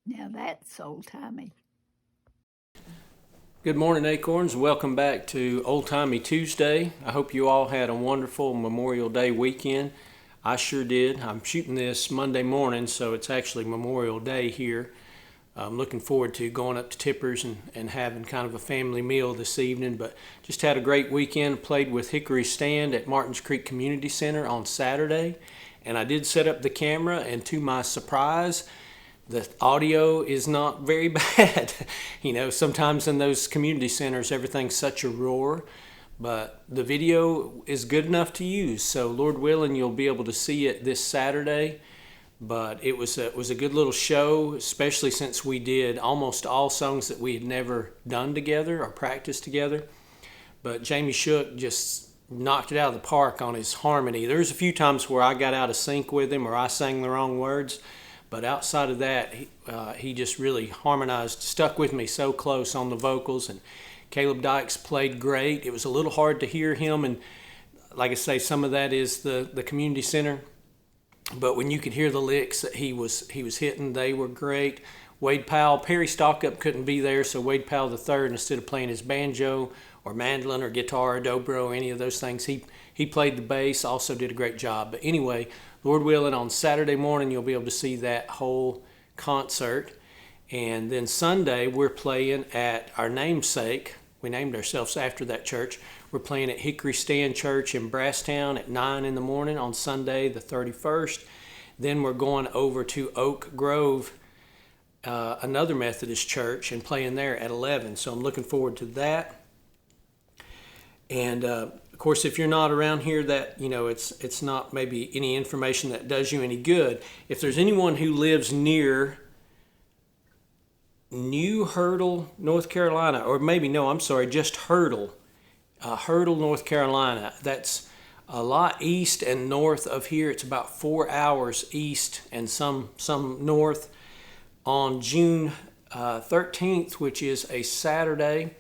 Now that's old timey. Good morning, Acorns. Welcome back to Old Timey Tuesday. I hope you all had a wonderful Memorial Day weekend. I sure did. I'm shooting this Monday morning, so it's actually Memorial Day here. I'm looking forward to going up to Tippers and having kind of a family meal this evening, but just had a great weekend. Played with Hickory Stand at Martins Creek Community Center on Saturday, and I did set up the camera, and to my surprise, the audio is not very bad. Sometimes in those community centers, everything's such a roar, but the video is good enough to use. So, Lord willing, you'll be able to see it this Saturday. But it was a good little show, especially since we did almost all songs that we had never done together or practiced together. But Jamie Shook just knocked it out of the park on his harmony. There's a few times where I got out of sync with him or I sang the wrong words. But outside of that, he just really harmonized, stuck with me so close on the vocals. And Caleb Dykes played great. It was a little hard to hear him. And like I say, some of that is the community center. But when you could hear the licks that he was hitting, they were great. Wade Powell, Perry Stockup couldn't be there, so Wade Powell III, instead of playing his banjo or mandolin or guitar or dobro or any of those things, he played the bass, also did a great job. But anyway, Lord willing, on Saturday morning you'll be able to see that whole concert. And then Sunday we're playing at our namesake. We named ourselves after that church. We're playing at Hickory Stand Church in Brasstown at 9 in the morning on Sunday the 31st. Then we're going over to Oak Grove, another Methodist church, and playing there at 11. So I'm looking forward to that. And of course, if you're not around here, that it's not maybe any information that does you any good. If there's anyone who lives near New Hurdle, North Carolina, or maybe no, I'm sorry, just Hurdle, North Carolina. That's a lot east and north of here. It's about 4 hours east and some north. On June 13th, which is a Saturday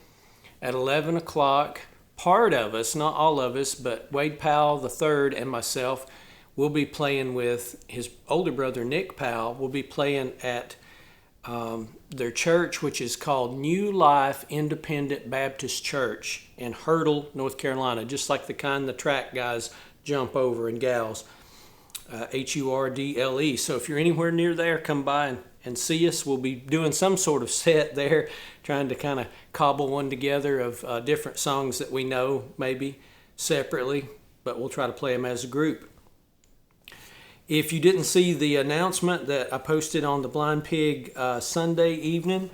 at 11 o'clock, part of us, not all of us, but Wade Powell III and myself will be playing with his older brother Nick Powell. We'll be playing at their church, which is called New Life Independent Baptist Church in Hurdle, North Carolina, just like the kind the track guys jump over and gals, Hurdle. So if you're anywhere near there, come by and see us. We'll be doing some sort of set there, trying to kind of cobble one together of different songs that we know, maybe separately, but we'll try to play them as a group. If you didn't see the announcement that I posted on the Blind Pig Sunday evening,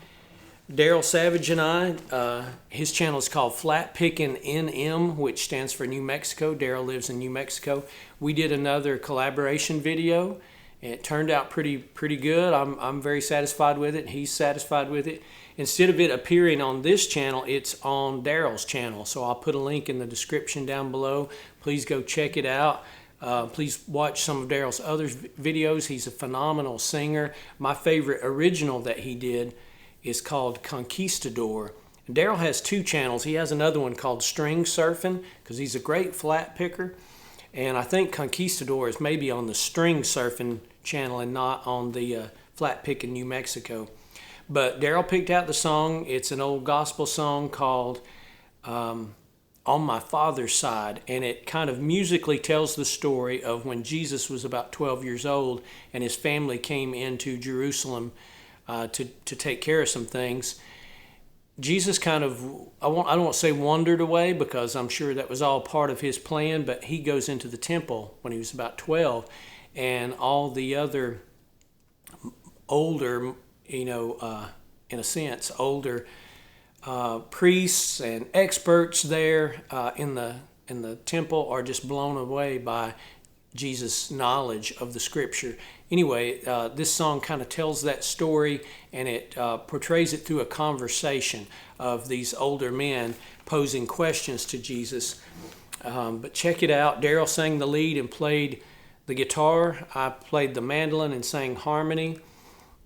Daryl Savage and I, his channel is called Flat Pickin' NM, which stands for New Mexico. Daryl lives in New Mexico. We did another collaboration video. It turned out pretty good. I'm very satisfied with it. He's satisfied with it. Instead of it appearing on this channel, it's on Daryl's channel. So I'll put a link in the description down below. Please go check it out. Please watch some of Daryl's other videos. He's a phenomenal singer. My favorite original that he did is called Conquistador. Daryl has two channels. He has another one called String Surfing because he's a great flat picker. And I think Conquistador is maybe on the String Surfing channel and not on the Flat Pickin' New Mexico. But Daryl picked out the song. It's an old gospel song called On My Father's Side, and it kind of musically tells the story of when Jesus was about 12 years old and his family came into Jerusalem to take care of some things. Jesus kind of, I don't want to say wandered away because I'm sure that was all part of his plan, but he goes into the temple when he was about 12, and all the other older, in a sense, older priests and experts there in the temple are just blown away by Jesus' knowledge of the scripture. Anyway, this song kind of tells that story, and it portrays it through a conversation of these older men posing questions to Jesus. But check it out. Daryl sang the lead and played the guitar. I played the mandolin and sang harmony.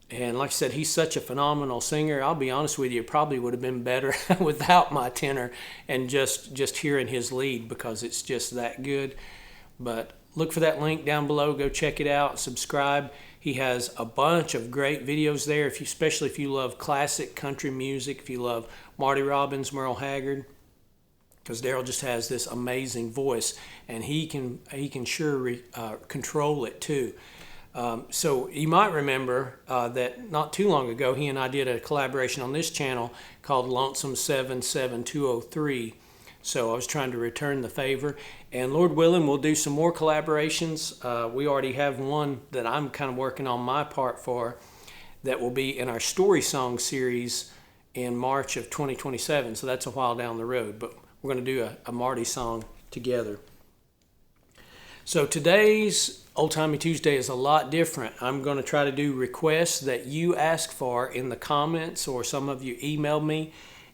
And like I said, he's such a phenomenal singer. I'll be honest with you, it probably would have been better without my tenor and just hearing his lead because it's just that good. But look for that link down below. Go check it out. Subscribe. He has a bunch of great videos there, especially if you love classic country music, if you love Marty Robbins, Merle Haggard, because Daryl just has this amazing voice, and he can sure control it too. So you might remember that not too long ago, he and I did a collaboration on this channel called Lonesome 77203. So I was trying to return the favor, and Lord willing, we'll do some more collaborations. We already have one that I'm kind of working on my part for that will be in our Story Song series in March of 2027. So that's a while down the road, but we're going to do a Marty song together. So today's Old Timey Tuesday is a lot different. I'm going to try to do requests that you ask for in the comments, or some of you emailed me,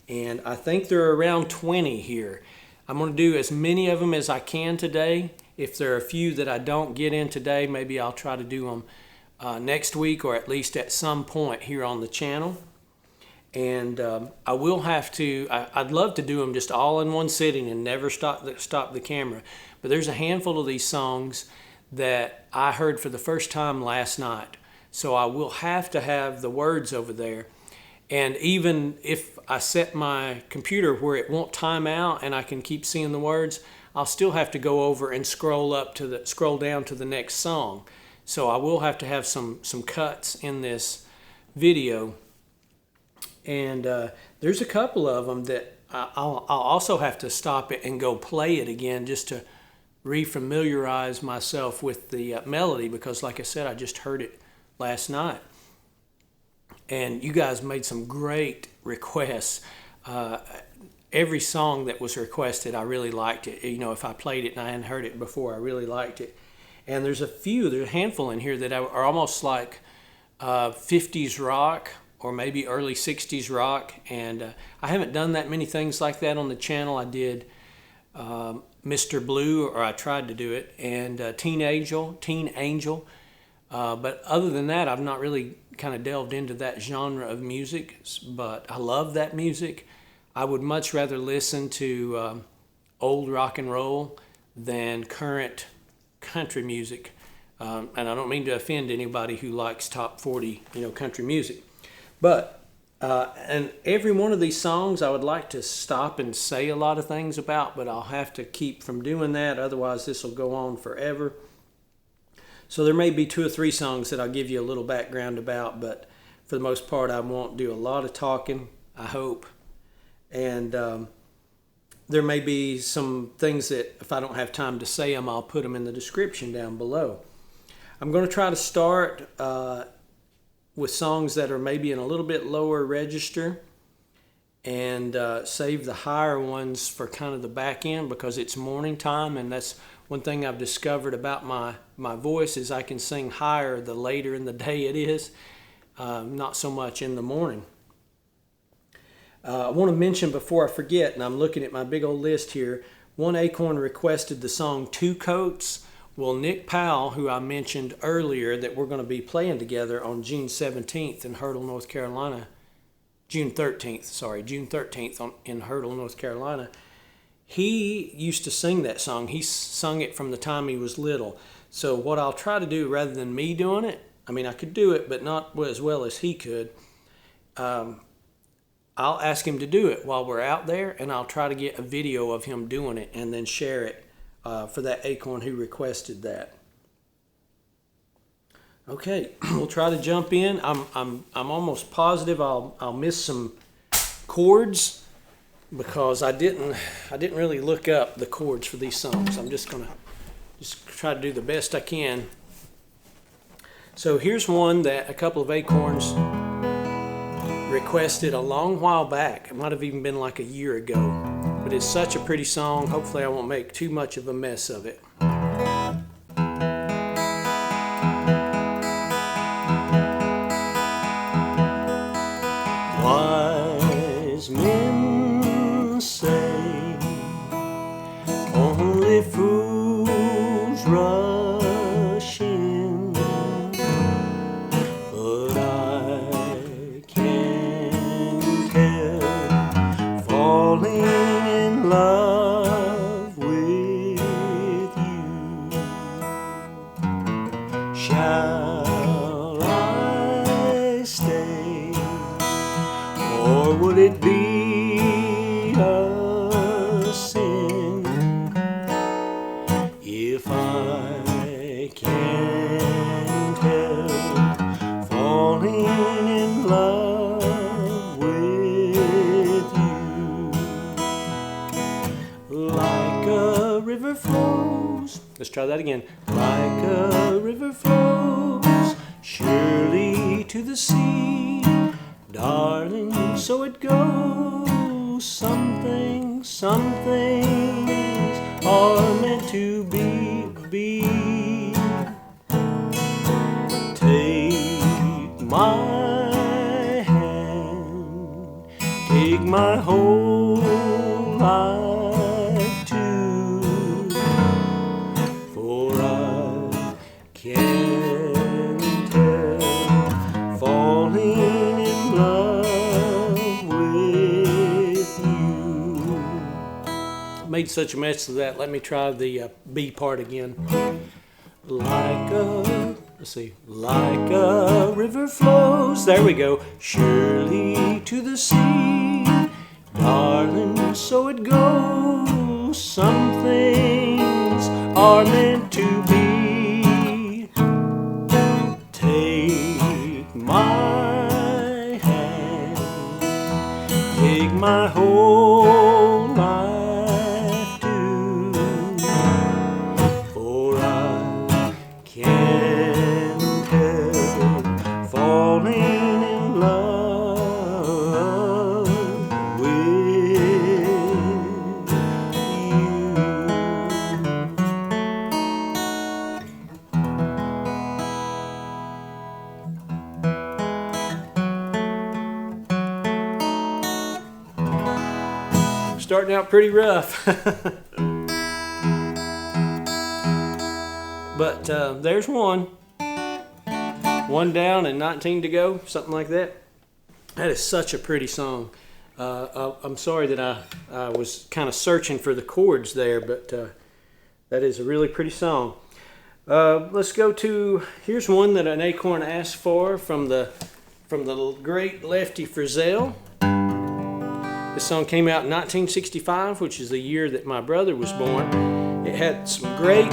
and I think there are around 20 here. I'm going to do as many of them as I can today. If there are a few that I don't get in today, maybe I'll try to do them next week, or at least at some point here on the channel. And I will have to, I'd love to do them just all in one sitting and never stop the camera. But there's a handful of these songs that I heard for the first time last night. So I will have to have the words over there. And even if I set my computer where it won't time out and I can keep seeing the words, I'll still have to go over and scroll down to the next song. So I will have to have some cuts in this video. And there's a couple of them that I'll also have to stop it and go play it again just to refamiliarize myself with the melody, because like I said, I just heard it last night. And you guys made some great requests. Every song that was requested, I really liked it. You know, if I played it and I hadn't heard it before, I really liked it. And there's a handful in here that are almost like 50s rock, or maybe early 60s rock. And I haven't done that many things like that on the channel. I did Mr. Blue, or I tried to do it, and Teen Angel. But other than that, I've not really kind of delved into that genre of music, but I love that music. I would much rather listen to old rock and roll than current country music. And I don't mean to offend anybody who likes top 40, country music. But, and every one of these songs I would like to stop and say a lot of things about, but I'll have to keep from doing that. Otherwise, this will go on forever. So there may be 2 or 3 songs that I'll give you a little background about, but for the most part, I won't do a lot of talking, I hope. And there may be some things that if I don't have time to say them, I'll put them in the description down below. I'm going to try to start with songs that are maybe in a little bit lower register, and save the higher ones for kind of the back end, because it's morning time, and that's one thing I've discovered about my voice is I can sing higher the later in the day it is, not so much in the morning. I want to mention before I forget, and I'm looking at my big old list here, one Acorn requested the song Two Coats. Well, Nick Powell, who I mentioned earlier that we're going to be playing together on June 17th in Hurdle, North Carolina, June 13th in Hurdle, North Carolina, he used to sing that song. He sung it from the time he was little. So what I'll try to do, rather than me doing it, I mean, I could do it, but not as well as he could. I'll ask him to do it while we're out there, and I'll try to get a video of him doing it and then share it for that Acorn who requested that. Okay, we'll try to jump in. I'm almost positive I'll miss some chords, because I didn't really look up the chords for these songs. I'm just gonna try to do the best I can. So here's one that a couple of Acorns requested a long while back. It might have even been like a year ago, but it's such a pretty song. Hopefully I won't make too much of a mess of it. Wise men say only fools rush in, but I can't help falling in love with you. Shall would it be a sin if I can't help falling in love with you? Like a river flows. Let's try that again. Like a river flows surely to the sea, darling, so it goes. Some things are meant to be. Take my hand, take my whole life too, for I can't help falling in love with you. Made such a mess of that. Let me try the B part again. Like a river flows, there we go, surely to the sea, darling, so it goes. Some things are meant to be. Take my hand, take my whole life too, for I can't help falling in love with you. Starting out pretty rough. But there's one down and 19 to go, something like that. That is such a pretty song. I'm sorry that I was kind of searching for the chords there, but that is a really pretty song. Let's go to, here's one that an acorn asked for from the great Lefty Frizzell. This song came out in 1965, which is the year that my brother was born. It had some great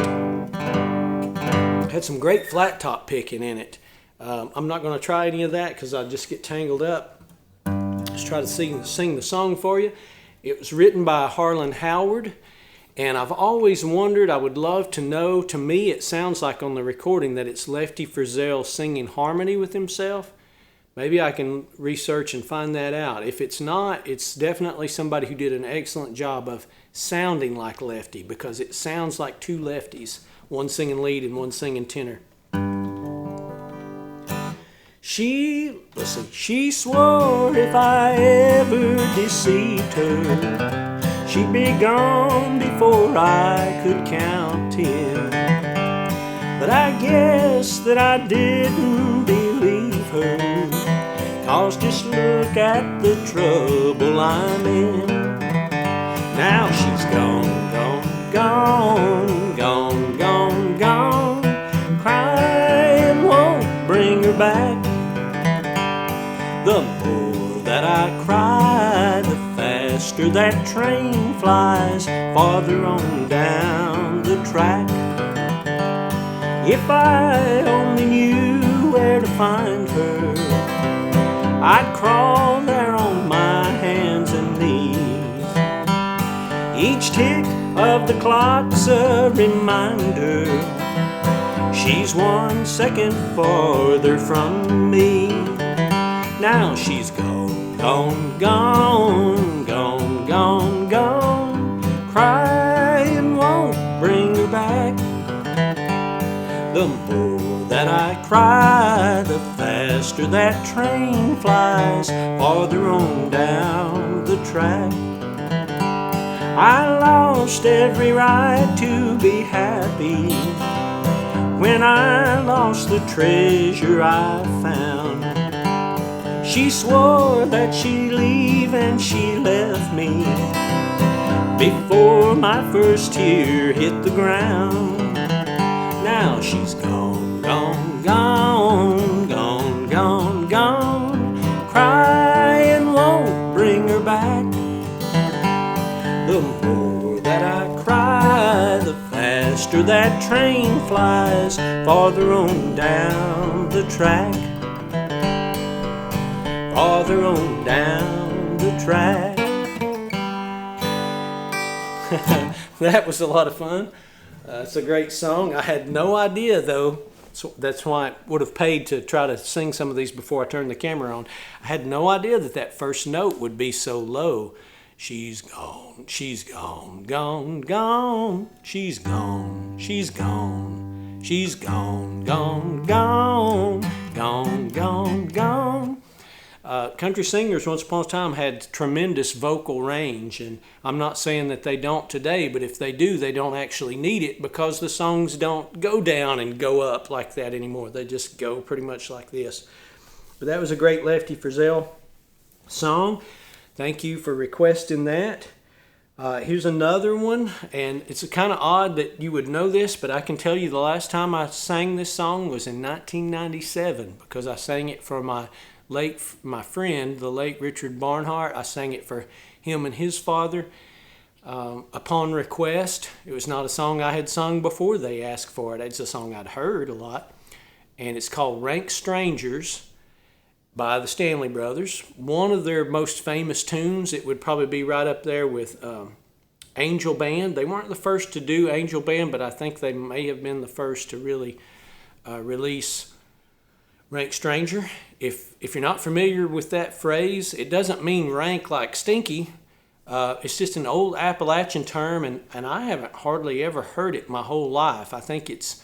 flat top picking in it. I'm not going to try any of that because I'll just get tangled up. Let's try to sing the song for you. It was written by Harlan Howard, and I've always wondered, I would love to know, to me it sounds like on the recording that it's Lefty Frizzell singing harmony with himself. Maybe I can research and find that out. If it's not, it's definitely somebody who did an excellent job of sounding like Lefty, because it sounds like two lefties, one singing lead and one singing tenor. She swore if I ever deceived her, she'd be gone before I could count 10. But I guess that I didn't believe her, 'cause just look at the trouble I'm in. Now she's gone, gone, gone, gone, gone, gone. Crying won't bring her back. The more that I cry, the faster that train flies farther on down the track. If I only knew where to find her, I'd crawl there on my hands and knees. Each tick of the clock's a reminder she's 1 second farther from me. Now she's gone, gone, gone, gone, gone, gone. Crying won't bring her back. The more that I cry, the faster that train flies farther on down the track. I lost every right to be happy when I lost the treasure I found. She swore that she'd leave and she left me before my first tear hit the ground. Now she's gone, gone, gone, gone, gone, gone. Crying won't bring faster that train flies, farther on down the track, farther on down the track. That was a lot of fun. It's a great song. I had no idea, though, so that's why I would have paid to try to sing some of these before I turned the camera on. I had no idea that that first note would be so low. She's gone, she's gone, gone, gone. She's gone, she's gone, she's gone, gone, gone, gone, gone, gone. Country singers once upon a time had tremendous vocal range, and I'm not saying that they don't today, but if they do, they don't actually need it because the songs don't go down and go up like that anymore. They just go pretty much like this. But that was a great Lefty Frizzell song. Thank you for requesting that. Here's another one, and it's kind of odd that you would know this, but I can tell you the last time I sang this song was in 1997 because I sang it for my friend, the late Richard Barnhart. I sang it for him and his father upon request. It was not a song I had sung before they asked for it. It's a song I'd heard a lot, and it's called Rank Strangers by the Stanley Brothers. One of their most famous tunes. It would probably be right up there with Angel Band. They weren't the first to do Angel Band, but I think they may have been the first to really release Rank Stranger. If you're not familiar with that phrase, it doesn't mean rank like stinky. It's just an old Appalachian term, and I haven't hardly ever heard it my whole life. I think it's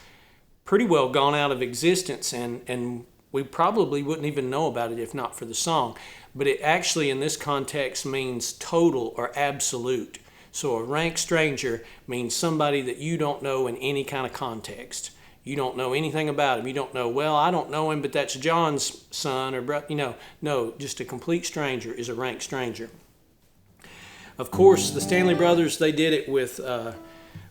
pretty well gone out of existence, and we probably wouldn't even know about it if not for the song. But it actually, in this context, means total or absolute. So a rank stranger means somebody that you don't know in any kind of context. You don't know anything about him. You don't know, well, I don't know him, but that's John's son or brother. No, just a complete stranger is a rank stranger. Of course, the Stanley Brothers, they did it with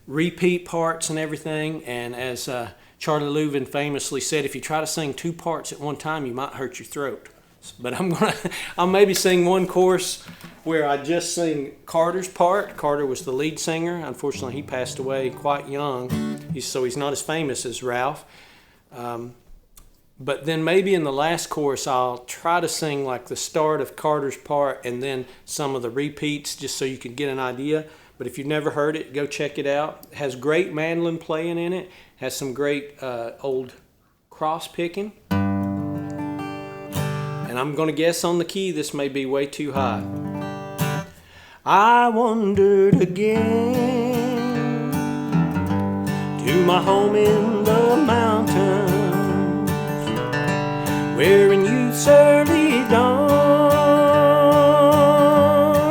repeat parts and everything. And as Charlie Louvin famously said, if you try to sing two parts at one time, you might hurt your throat. But I'll maybe sing one chorus where I just sing Carter's part. Carter was the lead singer. Unfortunately, he passed away quite young, so he's not as famous as Ralph. But then maybe in the last chorus, I'll try to sing like the start of Carter's part and then some of the repeats just so you can get an idea. But if you've never heard it, go check it out. It has great mandolin playing in it. It has some great old cross picking. And I'm going to guess on the key this may be way too high. I wandered again to my home in the mountains, where in youth's early dawn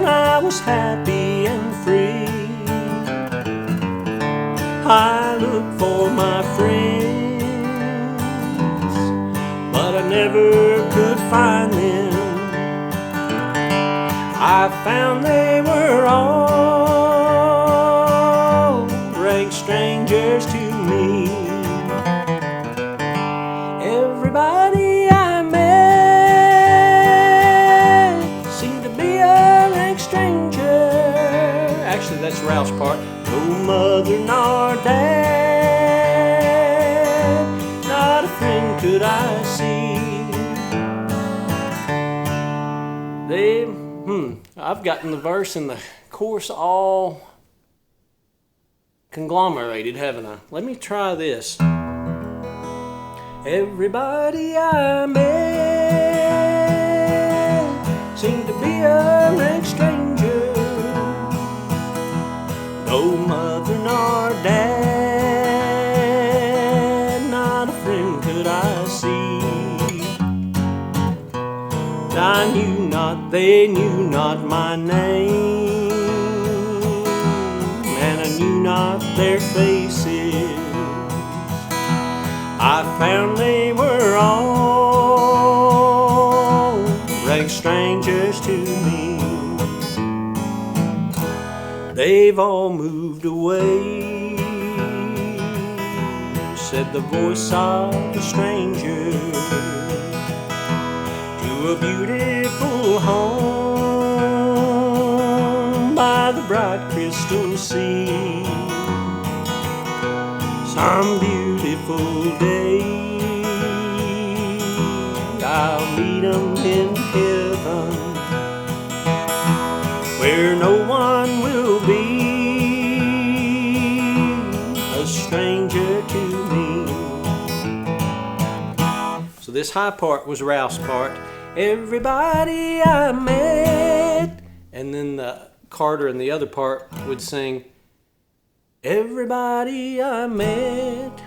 I was happy and free. I looked for my friends, but I never could find them. I found they were all rank strangers to me. Everybody I met seemed to be a rank stranger. Actually, that's Ralph's part. No mother nor dad, not a friend could I see. I've gotten the verse and the chorus all conglomerated, haven't I? Let me try this. Everybody I met seemed to be a rank stranger. No mother nor dad, not a friend could I see. I knew not, they knew not my name, and I knew not their faces. I found they were all rank strangers to me. They've all moved away, said the voice of a stranger, a beautiful home by the bright crystal sea. some beautiful day I'll meet 'em in heaven, where no one will be a stranger to me. So this high part was Ralph's part. Everybody I met. And then Carter in the other part would sing, everybody I met.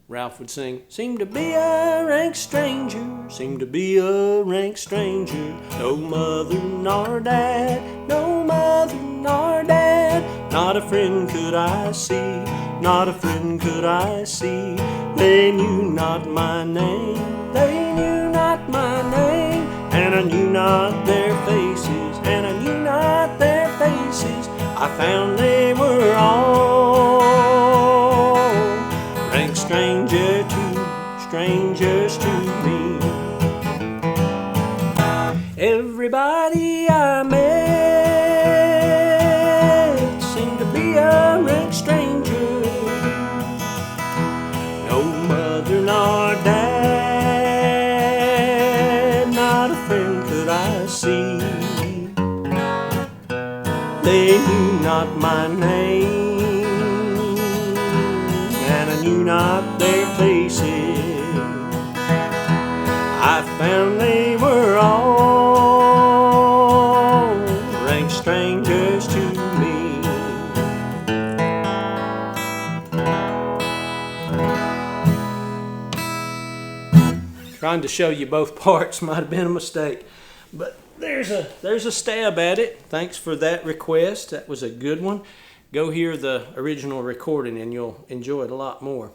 Ralph would sing, seem to be a rank stranger, seem to be a rank stranger. No mother nor dad, no mother nor dad. Not a friend could I see, not a friend could I see. They knew not my name, they knew not my name. And I knew not their faces, and I knew not their faces. I found they were all rank strangers to me. Everybody I met seemed to be a rank stranger. No mother nor dad, not a friend could I see. They knew not my name, and I knew not their faces. I found they were all rank strangers to me. Trying to show you both parts might have been a mistake, but there's a stab at it. Thanks for that request. That was a good one. Go hear the original recording and you'll enjoy it a lot more.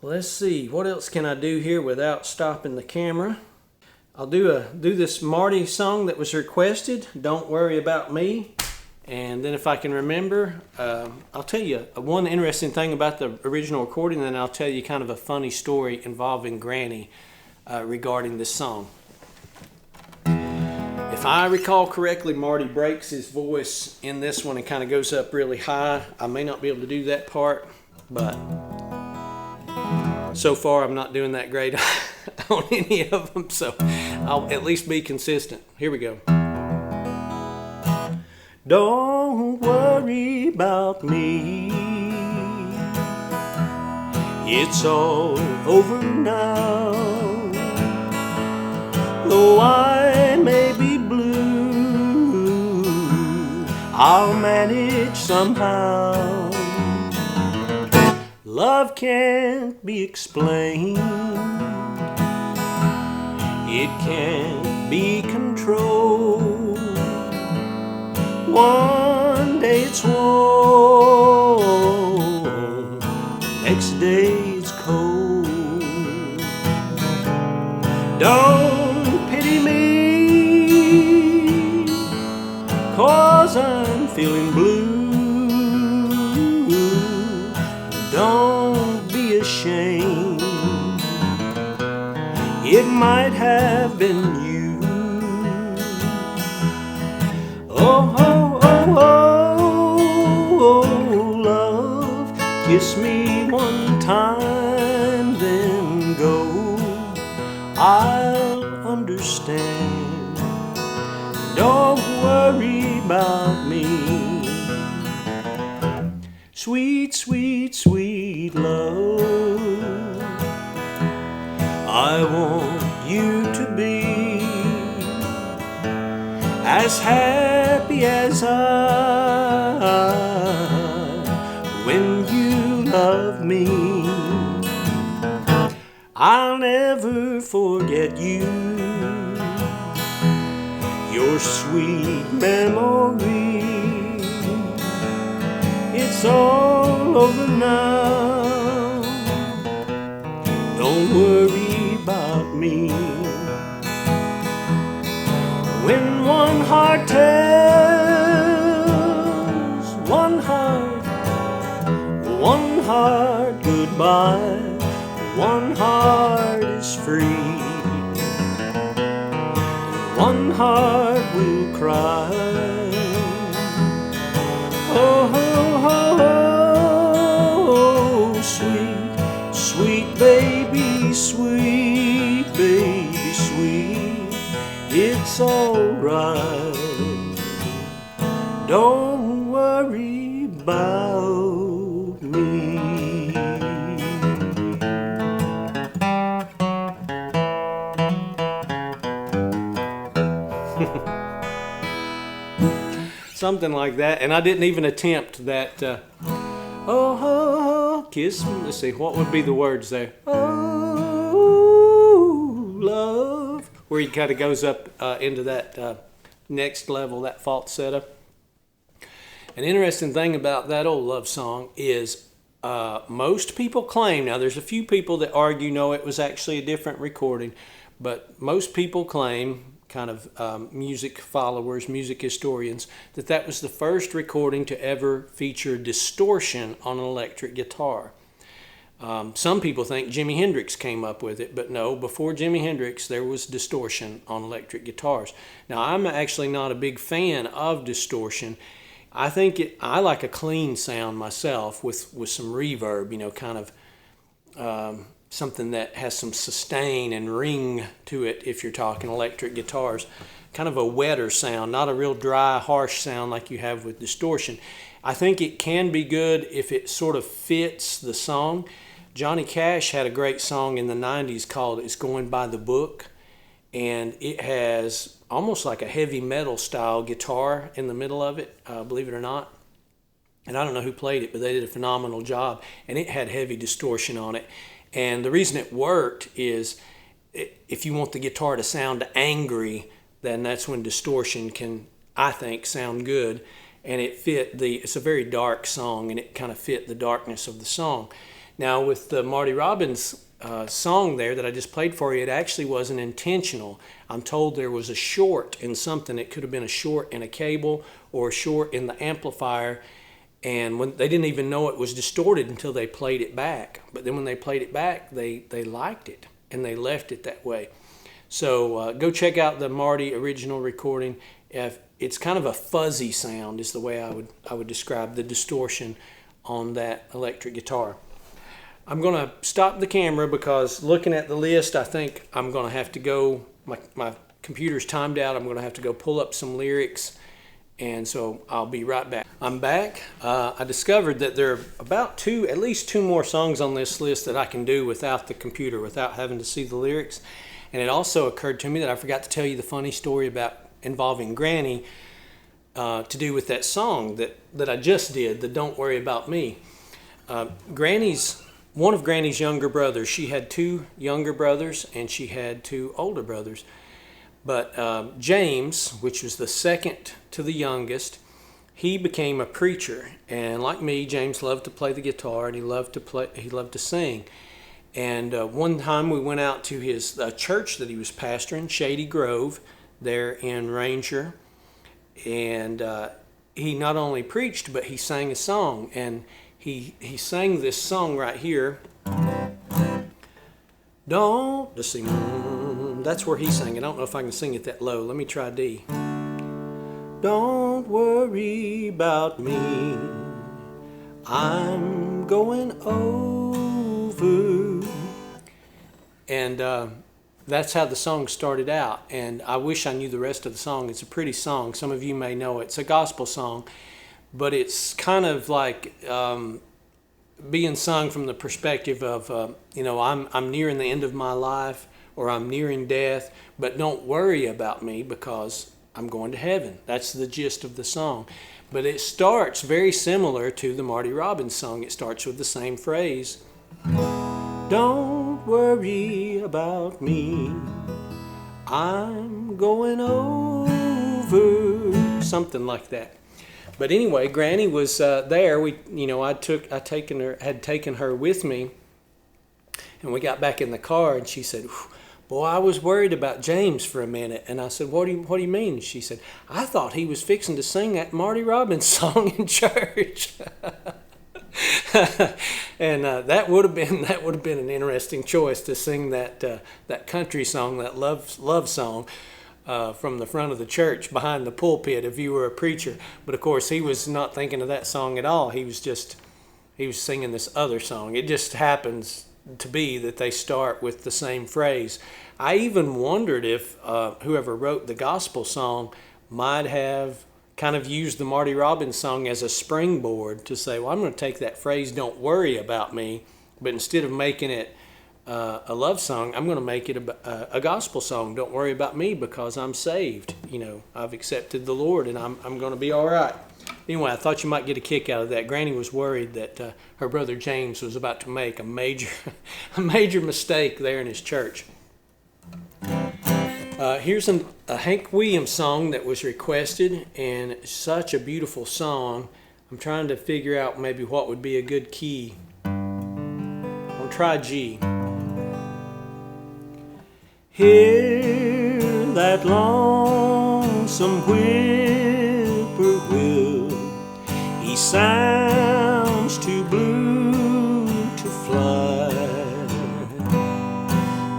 Let's see, what else can I do here without stopping the camera? I'll do this Marty song that was requested, Don't Worry About Me. And then if I can remember, I'll tell you one interesting thing about the original recording, and then I'll tell you kind of a funny story involving Granny regarding this song. If I recall correctly, Marty breaks his voice in this one and kind of goes up really high. I may not be able to do that part, but so far I'm not doing that great on any of them, so I'll at least be consistent. Here we go. Don't worry about me, it's all over now. Though I may be blue, I'll manage somehow. Love can't be explained, it can't be controlled. One day it's warm, next day it's cold. Don't pity me, 'cause I'm feeling blue. Don't be ashamed, it might have been you. Oh, oh, oh, oh, oh, love, kiss me one time, then go. I'll understand. Don't worry about me. Sweet, sweet, sweet love, I want you to be as happy as I when you love me. I'll never forget you, your sweet memory. It's all over now. Don't worry about me. When one heart tells one heart goodbye, one heart is free, one heart will cry. Oh, oh, oh, it's alright. Don't worry about me. Something like that, and I didn't even attempt that. Oh, kiss me. Let's see, what would be the words there? Oh, love. Where he kind of goes up into that next level, that falsetto. An interesting thing about that old love song is most people claim, now there's a few people that argue no, it was actually a different recording, but most people claim, kind of music followers, music historians, that was the first recording to ever feature distortion on an electric guitar. Some people think Jimi Hendrix came up with it, but no, before Jimi Hendrix there was distortion on electric guitars. Now I'm actually not a big fan of distortion. I think I like a clean sound myself with some reverb, you know, kind of something that has some sustain and ring to it if you're talking electric guitars. Kind of a wetter sound, not a real dry, harsh sound like you have with distortion. I think it can be good if it sort of fits the song. Johnny Cash had a great song in the 90s called It's Going by the Book, and it has almost like a heavy metal style guitar in the middle of it, believe it or not. And I don't know who played it, but they did a phenomenal job, and it had heavy distortion on it. And the reason it worked is if you want the guitar to sound angry, then that's when distortion can, I think, sound good. And it fit it's a very dark song, and it kind of fit the darkness of the song. Now with the Marty Robbins song there that I just played for you, it actually wasn't intentional. I'm told there was a short in something. It could have been a short in a cable or a short in the amplifier. And when they didn't even know it was distorted until they played it back. But then when they played it back, they liked it, and they left it that way. So go check out the Marty original recording. It's kind of a fuzzy sound is the way I would describe the distortion on that electric guitar. I'm going to stop the camera because looking at the list, I think I'm going to have to go, my computer's timed out, I'm going to have to go pull up some lyrics. And so I'll be right back. I'm back. I discovered that there are about at least two more songs on this list that I can do without the computer, without having to see the lyrics. And it also occurred to me that I forgot to tell you the funny story involving Granny to do with that song that I just did, the Don't Worry About Me. One of Granny's younger brothers, she had two younger brothers and she had two older brothers. But James, which was the second to the youngest, he became a preacher. And like me, James loved to play the guitar and he loved to sing. And one time we went out to his church that he was pastoring, Shady Grove, there in Ranger. And he not only preached, but he sang a song. And he sang this song right here. Let's see. That's where he sang. I don't know if I can sing it that low. Let me try D. Don't worry about me. I'm going over. And that's how the song started out. And I wish I knew the rest of the song. It's a pretty song. Some of you may know it. It's a gospel song. But it's kind of like being sung from the perspective of, I'm nearing the end of my life, or I'm nearing death, but don't worry about me because I'm going to heaven. That's the gist of the song. But it starts very similar to the Marty Robbins song. It starts with the same phrase. Don't worry about me. I'm going over. Something like that. But anyway, Granny was there. Had taken her with me, and we got back in the car, and she said, "Boy, I was worried about James for a minute." And I said, "What do you mean?" She said, "I thought he was fixing to sing that Marty Robbins song in church." And that would have been an interesting choice to sing that country song, that love song. From the front of the church behind the pulpit if you were a preacher. But of course he was not thinking of that song at all. He was singing this other song. It just happens to be that they start with the same phrase. I even wondered if whoever wrote the gospel song might have kind of used the Marty Robbins song as a springboard to say, well, I'm going to take that phrase, don't worry about me, but instead of making it a love song, I'm going to make it a gospel song. Don't worry about me because I'm saved. You know, I've accepted the Lord and I'm going to be all right. Anyway, I thought you might get a kick out of that. Granny was worried that her brother James was about to make a major mistake there in his church. Here's a Hank Williams song that was requested, and such a beautiful song. I'm trying to figure out maybe what would be a good key. I'll try G. Hear that lonesome whippoorwill, he sounds too blue to fly.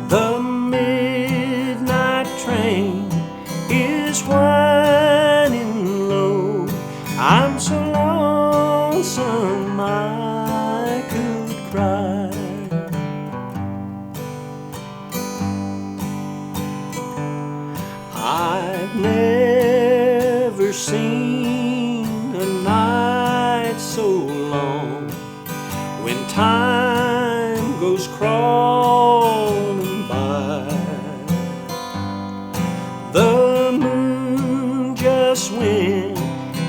The midnight train is whining low, I'm so lonesome I could cry. I've never seen a night so long when time goes crawling by. The moon just went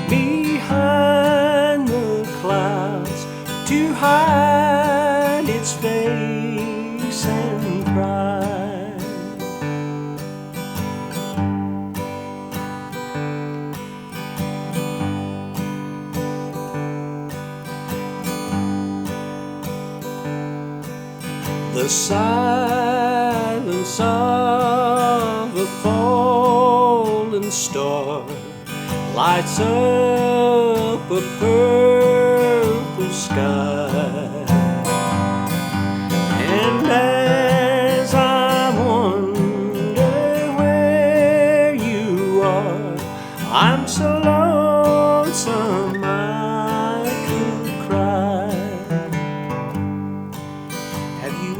behind the clouds to hide its face and cry. The silence of a fallen star lights up a purple sky, and as I wonder where you are, I'm so lonesome I could cry. Have you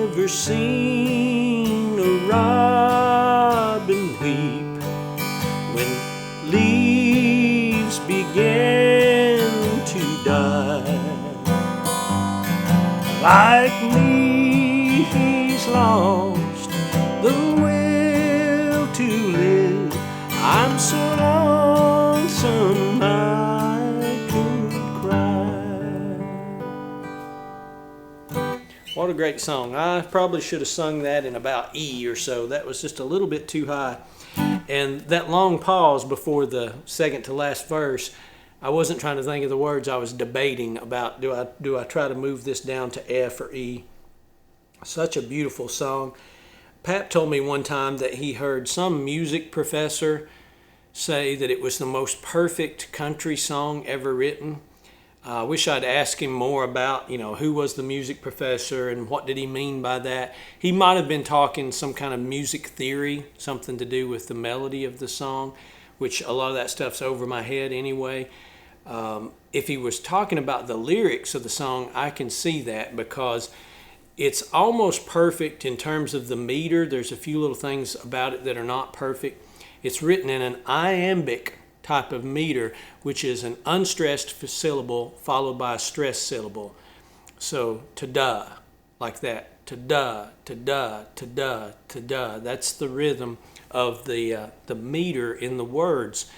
ever seen a robin weep when leaves begin to die? Like me, he's lost the will to live. I'm so lonesome I could cry. What a great song. I probably should have sung that in about E or so. That was just a little bit too high. And that long pause before the second to last verse, I wasn't trying to think of the words. I was debating about do I try to move this down to F or E. Such a beautiful song. Pap told me one time that he heard some music professor say that it was the most perfect country song ever written. I wish I'd asked him more about, who was the music professor and what did he mean by that. He might have been talking some kind of music theory, something to do with the melody of the song, which a lot of that stuff's over my head anyway. If he was talking about the lyrics of the song, I can see that because it's almost perfect in terms of the meter. There's a few little things about it that are not perfect. It's written in an iambic type of meter, which is an unstressed syllable followed by a stressed syllable. So ta-da, like that. Ta-da, ta-da, ta-da, ta-da. That's the rhythm of the meter in the words.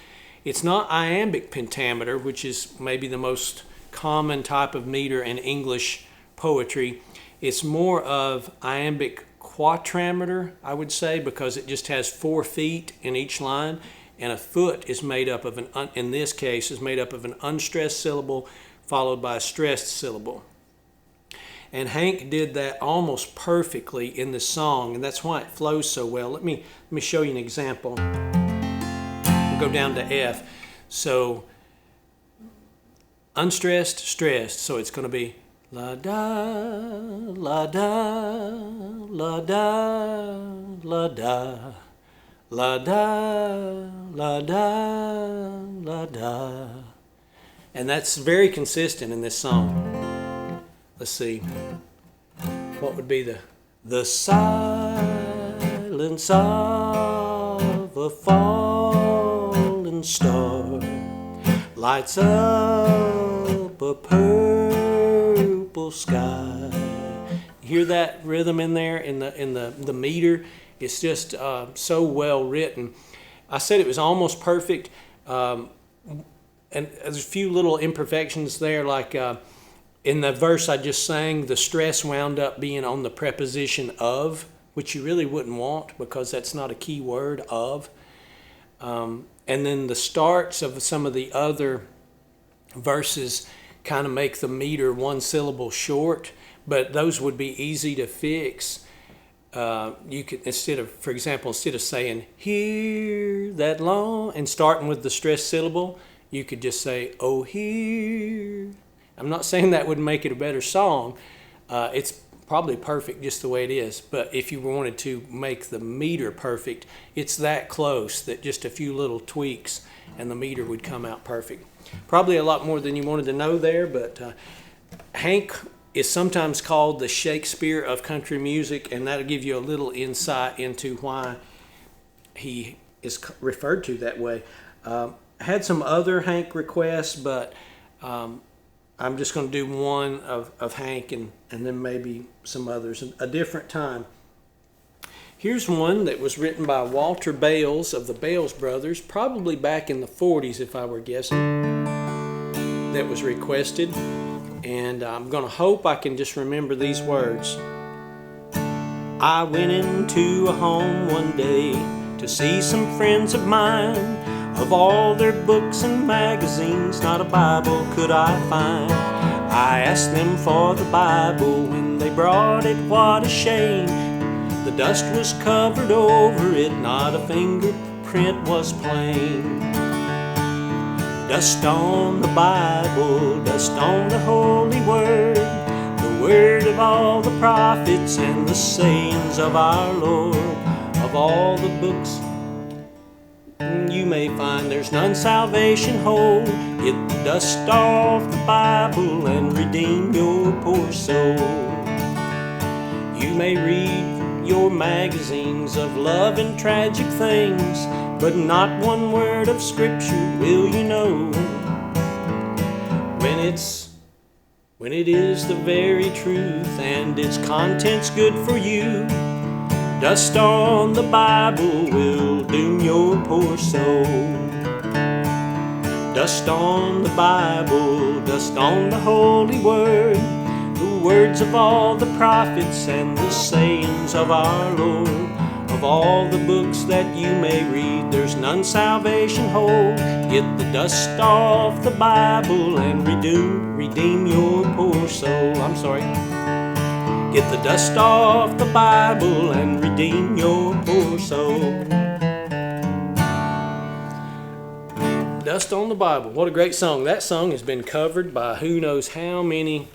It's not iambic pentameter, which is maybe the most common type of meter in English poetry. It's more of iambic quatrameter, I would say, because it just has 4 feet in each line, and a foot is made up of in this case, is made up of an unstressed syllable followed by a stressed syllable. And Hank did that almost perfectly in the song, and that's why it flows so well. Let me show you an example. We'll go down to F. So unstressed, stressed. So it's going to be la da, la da, la da, la da, la da, la da, la da. And that's very consistent in this song. Let's see. what would be the silence of a falling star lights up a purple sky. Hear that rhythm in there in the meter? It's just so well written. I said it was almost perfect, and there's a few little imperfections there, like in the verse I just sang, the stress wound up being on the preposition of, which you really wouldn't want because that's not a key word, of. And then the starts of some of the other verses kind of make the meter one syllable short, but those would be easy to fix. You could, for example, instead of saying hear that long and starting with the stressed syllable, you could just say, oh, hear. I'm not saying that would make it a better song. It's probably perfect just the way it is. But if you wanted to make the meter perfect, it's that close that just a few little tweaks and the meter would come out perfect. Probably a lot more than you wanted to know there, but Hank is sometimes called the Shakespeare of country music, and that'll give you a little insight into why he is referred to that way. I had some other Hank requests, but I'm just going to do one of Hank and then maybe some others a different time. Here's one that was written by Walter Bales of the Bales Brothers, probably back in the 40s if I were guessing, that was requested. And I'm going to hope I can just remember these words. I went into a home one day to see some friends of mine. Of all their books and magazines, not a Bible could I find. I asked them for the Bible. When they brought it, what a shame. The dust was covered over it, not a fingerprint was plain. Dust on the Bible, dust on the Holy Word, the word of all the prophets and the sayings of our Lord. Of all the books you may find, there's none salvation hold. Get the dust off the Bible and redeem your poor soul. You may read your magazines of love and tragic things, but not one word of Scripture will you know. When it is the very truth and its content's good for you, dust on the Bible will doom your poor soul. Dust on the Bible, dust on the Holy Word, the words of all the prophets and the sayings of our Lord. Of all the books that you may read, there's none salvation hold. Get the dust off the Bible and redeem your poor soul. Get the dust off the Bible and redeem your poor soul. Dust on the Bible. What a great song. That song has been covered by who knows how many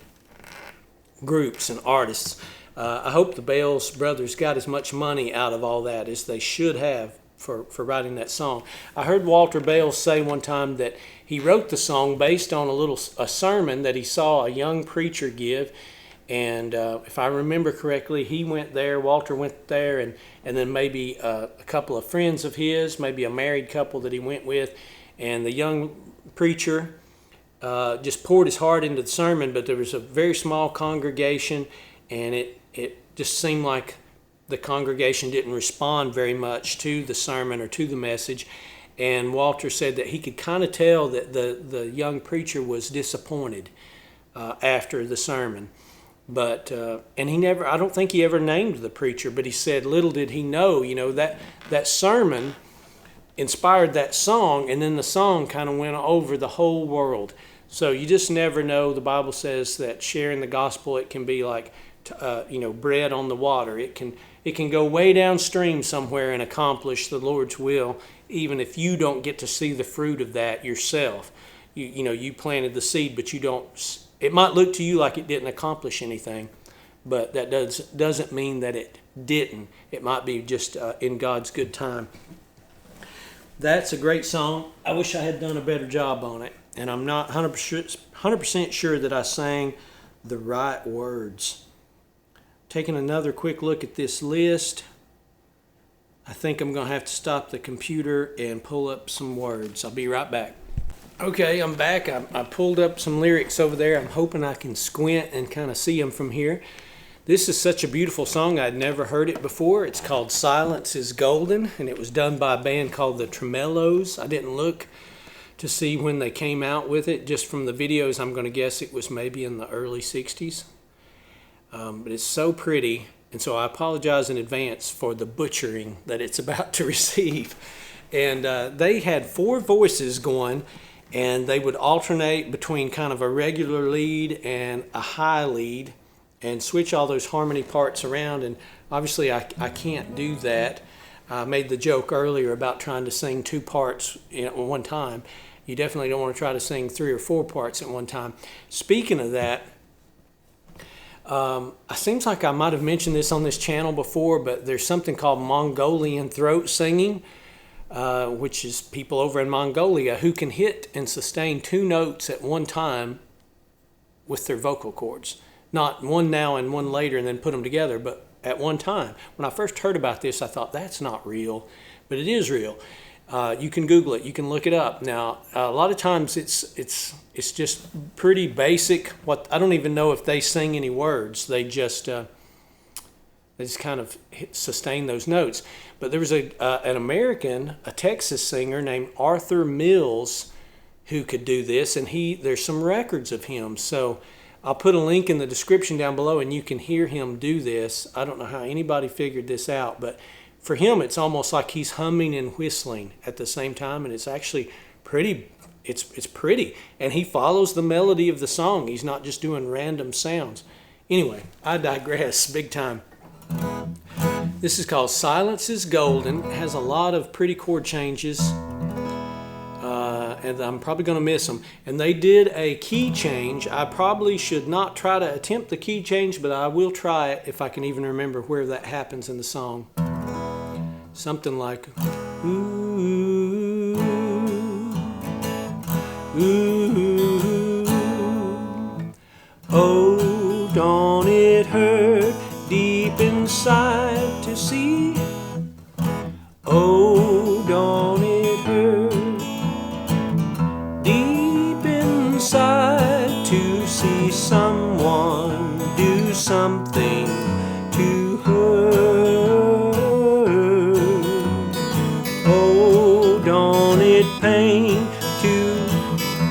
groups and artists. I hope the Bales Brothers got as much money out of all that as they should have for writing that song. I heard Walter Bales say one time that he wrote the song based on a sermon that he saw a young preacher give. And if I remember correctly, Walter went there, and then maybe a couple of friends of his, maybe a married couple that he went with. And the young preacher just poured his heart into the sermon, but there was a very small congregation, and it just seemed like the congregation didn't respond very much to the sermon or to the message. And Walter said that he could kind of tell that the young preacher was disappointed after the sermon. But and I don't think he ever named the preacher, but he said little did he know, that sermon inspired that song, and then the song kind of went over the whole world. So you just never know. The Bible says that sharing the gospel, it can be like bread on the water. It can go way downstream somewhere and accomplish the Lord's will, even if you don't get to see the fruit of that yourself. You planted the seed, but you don't. It might look to you like it didn't accomplish anything, but that doesn't mean that it didn't. It might be just in God's good time. That's a great song. I wish I had done a better job on it, and I'm not 100% sure that I sang the right words. taking another quick look at this list. I think I'm going to have to stop the computer and pull up some words. I'll be right back. Okay, I'm back. I pulled up some lyrics over there. I'm hoping I can squint and kind of see them from here. This is such a beautiful song. I'd never heard it before. It's called Silence is Golden, and it was done by a band called the Tremelos. I didn't look to see when they came out with it. Just from the videos, I'm going to guess it was maybe in the early 60s. But it's so pretty, and so I apologize in advance for the butchering that it's about to receive. And they had 4 voices going, and they would alternate between kind of a regular lead and a high lead and switch all those harmony parts around. And obviously I can't do that. I made the joke earlier about trying to sing 2 parts at one time. You definitely don't want to try to sing 3 or 4 parts at one time. Speaking of that, it seems like I might have mentioned this on this channel before, but there's something called Mongolian throat singing, which is people over in Mongolia who can hit and sustain 2 notes at one time with their vocal cords. Not one now and one later and then put them together, but at one time. When I first heard about this, I thought that's not real, but it is real. You can Google it. You can look it up. Now, a lot of times it's just pretty basic. I don't even know if they sing any words. They just kind of sustain those notes. But there was an American, a Texas singer named Arthur Mills who could do this, and there's some records of him. So I'll put a link in the description down below, and you can hear him do this. I don't know how anybody figured this out, but for him, it's almost like he's humming and whistling at the same time, and it's actually pretty. It's pretty, and he follows the melody of the song. He's not just doing random sounds. Anyway, I digress big time. This is called Silence is Golden. It has a lot of pretty chord changes, and I'm probably going to miss them. And they did a key change. I probably should not try to attempt the key change, but I will try it if I can even remember where that happens in the song. Something like, ooh, ooh, oh, don't it hurt deep inside to see? Oh, don't it hurt deep inside to see someone do something to her? Oh, don't it pain to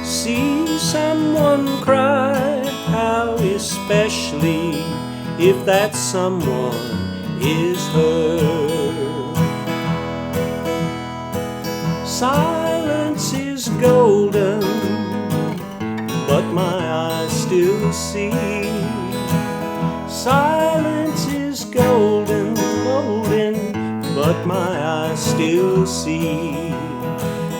see someone cry? How especially if that someone is her. Silence is golden, but my eyes still see. Silence is golden, golden, but my eyes still see.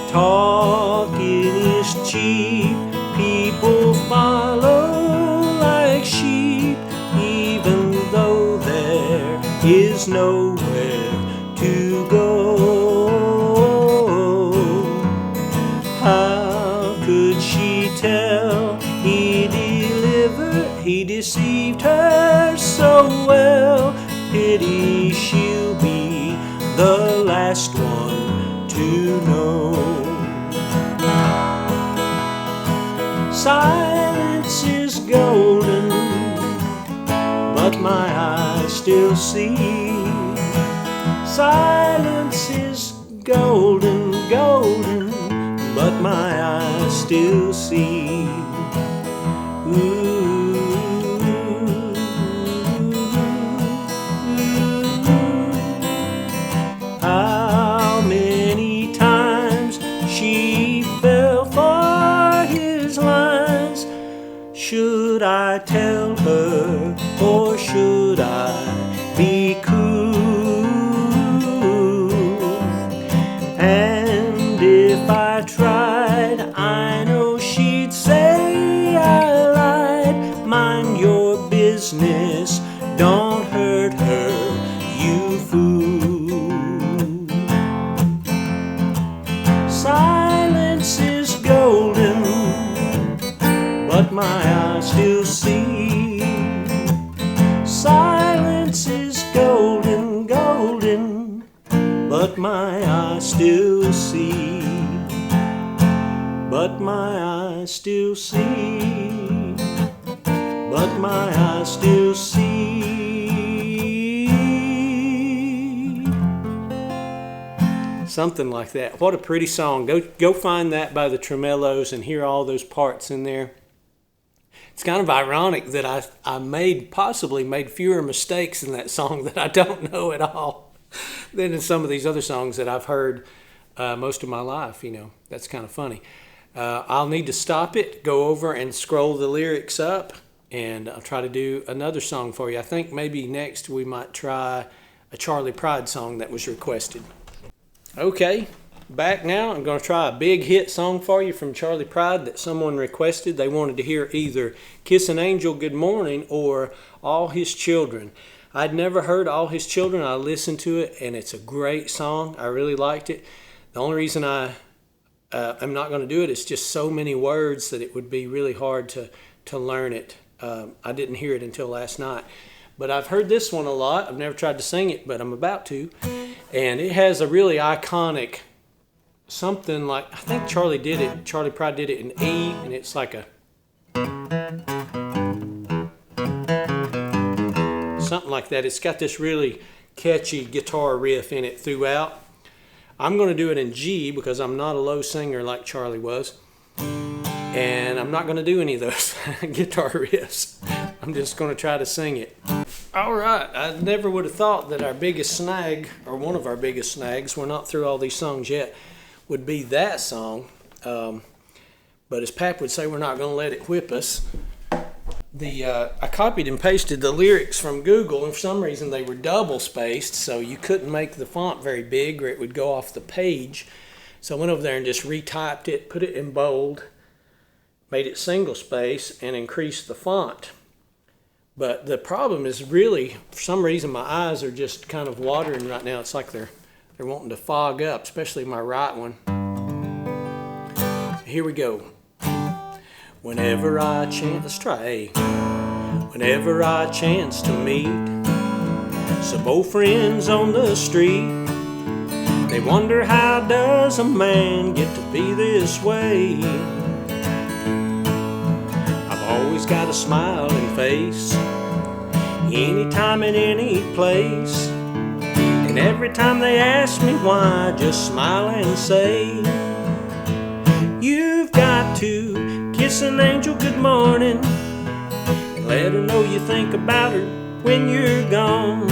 Talking is cheap, people follow like sheep, even though there is nowhere to go. How could she tell he deceived her so well? Pity she'll be the last one to know. Silence is golden, but my eyes still see. Silence is golden, golden, but my eyes still see. Ooh. How many times she fell for his lines? Should I tell her, or should I be cool? And if I tried, I know she'd say I lied. Mind your business, don't hurt her, you fool. Silence is golden, but my eyes still see. Silence but my eyes still see. But my eyes still see. But my eyes still see. Something like that. What a pretty song. Go find that by the Tremellos and hear all those parts in there. It's kind of ironic that I possibly made fewer mistakes in that song that I don't know at all than in some of these other songs that I've heard most of my life. You know, that's kind of funny. I'll need to stop it, go over and scroll the lyrics up, and I'll try to do another song for you. I think maybe next we might try a Charley Pride song that was requested. Okay, back now. I'm going to try a big hit song for you from Charley Pride that someone requested. They wanted to hear either Kiss an Angel Good Morning or All His Children. I'd never heard All His Children. I listened to it, and it's a great song. I really liked it. The only reason I'm not going to do it is just so many words that it would be really hard to learn it. I didn't hear it until last night. But I've heard this one a lot. I've never tried to sing it, but I'm about to. And it has a really iconic something like, I think Charley Pride did it in E, and it's like a something like that. It's got this really catchy guitar riff in it throughout. I'm going to do it in G because I'm not a low singer like Charley was. And I'm not going to do any of those guitar riffs. I'm just going to try to sing it. All right, I never would have thought that our biggest snag, or one of our biggest snags, we're not through all these songs yet, would be that song. But as Pap would say, we're not going to let it whip us. I copied and pasted the lyrics from Google, and for some reason they were double spaced, so you couldn't make the font very big or it would go off the page. So I went over there and just retyped it, put it in bold, made it single space, and increased the font. But the problem is really, for some reason, my eyes are just kind of watering right now. It's like they're wanting to fog up, especially my right one. Here we go. Whenever I chance, let's try A. Whenever I chance to meet some old friends on the street, they wonder, how does a man get to be this way? Always got a smiling face, anytime and any place. And every time they ask me why, I just smile and say, you've got to kiss an angel good morning and let her know you think about her when you're gone.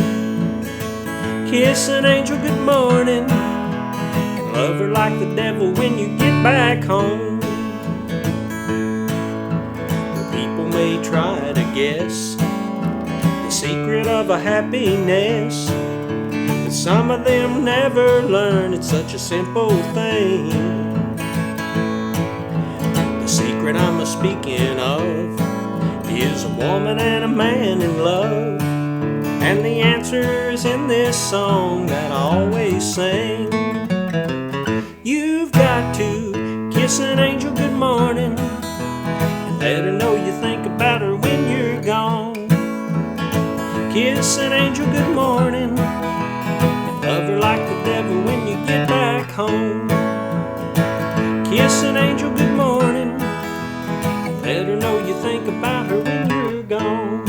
Kiss an angel good morning and love her like the devil when you get back home. May try to guess the secret of a happiness, but some of them never learn it's such a simple thing. The secret I'm a-speaking of is a woman and a man in love, and the answer is in this song that I always sing. You've got to kiss an angel good morning, let her know you think about her when you're gone. Kiss an angel good morning and love her like the devil when you get back home. Kiss an angel good morning and let her know you think about her when you're gone.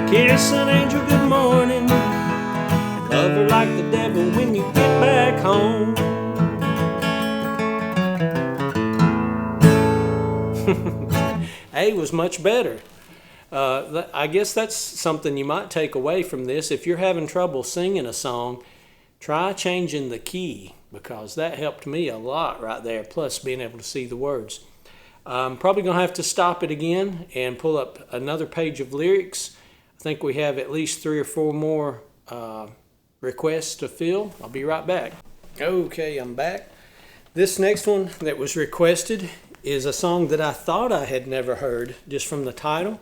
Kiss an angel good morning and love her like the devil when you get back home. A was much better. I guess that's something you might take away from this. If you're having trouble singing a song, try changing the key, because that helped me a lot right there, plus being able to see the words. I'm probably going to have to stop it again and pull up another page of lyrics. I think we have at least 3 or 4 more requests to fill. I'll be right back. Okay, I'm back. This next one that was requested is a song that I thought I had never heard just from the title.